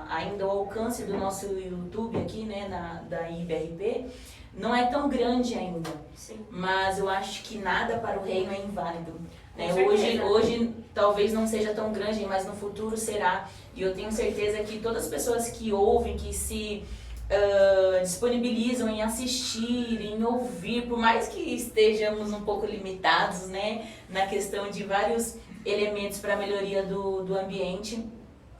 ainda o alcance do nosso YouTube aqui, né, da IBRP, não é tão grande ainda. Sim. Mas eu acho que nada para o reino é inválido. Né? Certeza. Hoje talvez não seja tão grande, mas no futuro será. E eu tenho certeza que todas as pessoas que ouvem, que se disponibilizam em assistir, em ouvir, por mais que estejamos um pouco limitados, né, na questão de vários elementos para a melhoria do ambiente,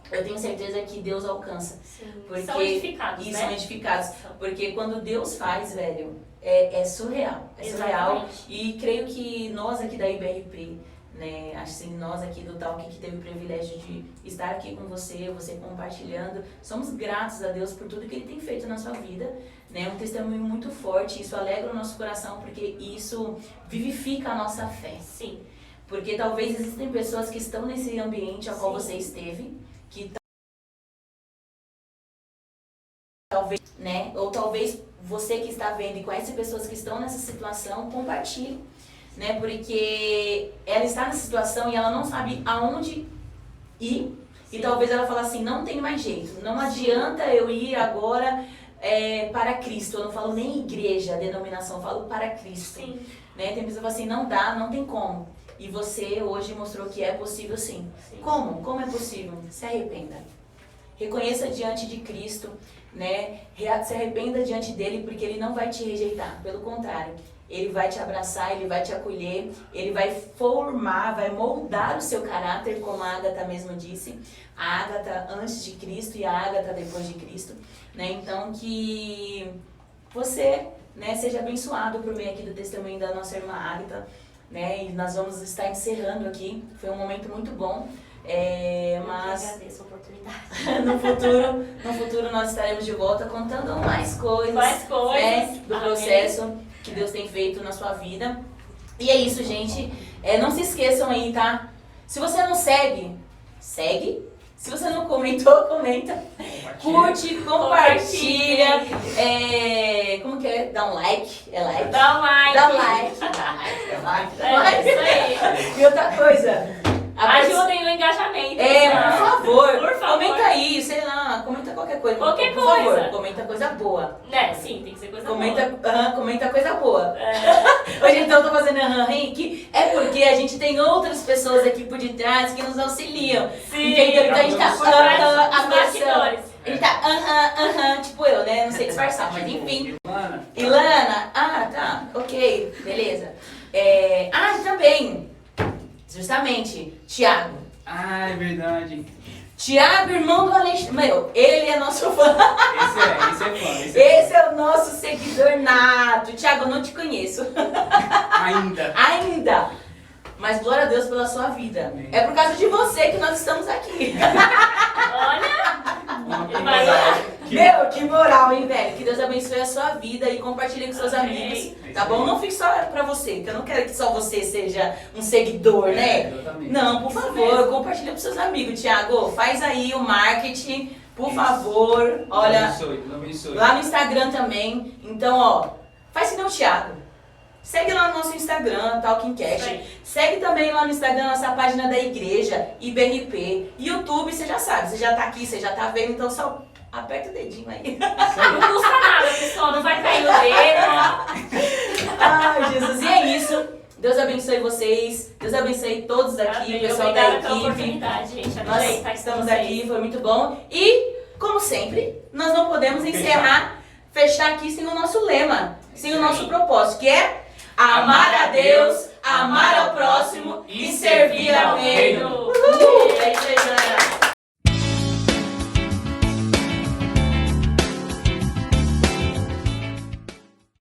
eu tenho certeza que Deus alcança. Sim. Porque são edificados, né? São edificados. Porque quando Deus faz, velho, é surreal. É surreal. Exatamente. E creio que nós aqui da IBRP, né, assim, nós aqui do Talk, que teve o privilégio de estar aqui com você compartilhando, somos gratos a Deus por tudo que Ele tem feito na sua vida, né, um testemunho muito forte, isso alegra o nosso coração, porque isso vivifica a nossa fé. Sim. Porque talvez existem pessoas que estão nesse ambiente ao qual Sim. você esteve, que talvez, né, ou talvez você que está vendo e conhece pessoas que estão nessa situação, compartilhe. Né, porque ela está nessa situação e ela não sabe aonde ir. Sim. E talvez ela fale assim, não tem mais jeito, não adianta eu ir agora para Cristo. Eu não falo nem igreja, denominação, eu falo para Cristo. Sim. Né, tem pessoa que fala assim, não dá, não tem como. E você hoje mostrou que é possível sim. Sim. Como? Como é possível? Se arrependa. Reconheça diante de Cristo, né? Se arrependa diante dele, porque ele não vai te rejeitar, pelo contrário. Ele vai te abraçar, Ele vai te acolher, Ele vai formar, vai moldar o seu caráter, como a Agatha mesmo disse. A Agatha antes de Cristo e a Agatha depois de Cristo. Né? Então, que você, né, seja abençoado por meio aqui do testemunho da nossa irmã Agatha. Né? E nós vamos estar encerrando aqui. Foi um momento muito bom. Mas eu agradeço a oportunidade. no futuro nós estaremos de volta contando mais coisas, Mais coisas. Né, do processo que Deus tem feito na sua vida. E é isso, gente. Não se esqueçam aí, tá? Se você não segue, segue. Se você não comentou, comenta. Curte, compartilha. Como que é? Dá um like. É like? Dá um like. Dá like. Dá like. É isso aí. E outra coisa. Ajudem no engajamento. Por favor. Por favor. Comenta aí, sei lá. Comenta qualquer coisa. Qualquer por coisa. favor, comenta coisa boa. Né, sim, tem que ser coisa boa. Comenta coisa boa. Hoje então eu tô fazendo Henrique, é porque a gente tem outras pessoas aqui por detrás que nos auxiliam. Sim. Entendeu? Então a gente tá Os abraçando. bastidores. A gente tá tipo eu, né? Não sei disfarçar, mas enfim. Ilana. Ilana, tá, ok, beleza. Também, justamente, Thiago. Ah, é verdade. Thiago, irmão do Alexandre. Meu, ele é nosso fã. Esse é fã. Esse é o nosso seguidor nato. Thiago, eu não te conheço. Ainda. Mas glória a Deus pela sua vida. Amém. É por causa de você que nós estamos aqui. Olha, ele vai lá. Meu, que moral, hein, velho? Que Deus abençoe a sua vida e compartilhe com seus Amém. amigos, tá bom? Não fique só pra você, que eu não quero que só você seja um seguidor, né? Exatamente. Não, por favor, compartilha com seus amigos, Thiago. Faz aí o marketing, por favor. Olha, Abençoe. lá no Instagram também. Então, ó, faz que nem o Thiago. Segue lá no nosso Instagram, TalkingCast. Segue também lá no Instagram nossa página da igreja, IBNP. YouTube, você já sabe, você já tá aqui, você já tá vendo, então só aperta o dedinho aí. Não custa nada, pessoal. Não vai cair no dedo, ó. Ai, Jesus, e é isso. Deus abençoe vocês. Deus abençoe todos aqui, o pessoal da Obrigada pela equipe. oportunidade, gente. Nós Adorei estar estamos com vocês. aqui, foi muito bom. E, como sempre, nós não podemos fechar aqui sem o nosso lema, sem o nosso propósito, que é amar a Deus, amar ao próximo e servir ao reino.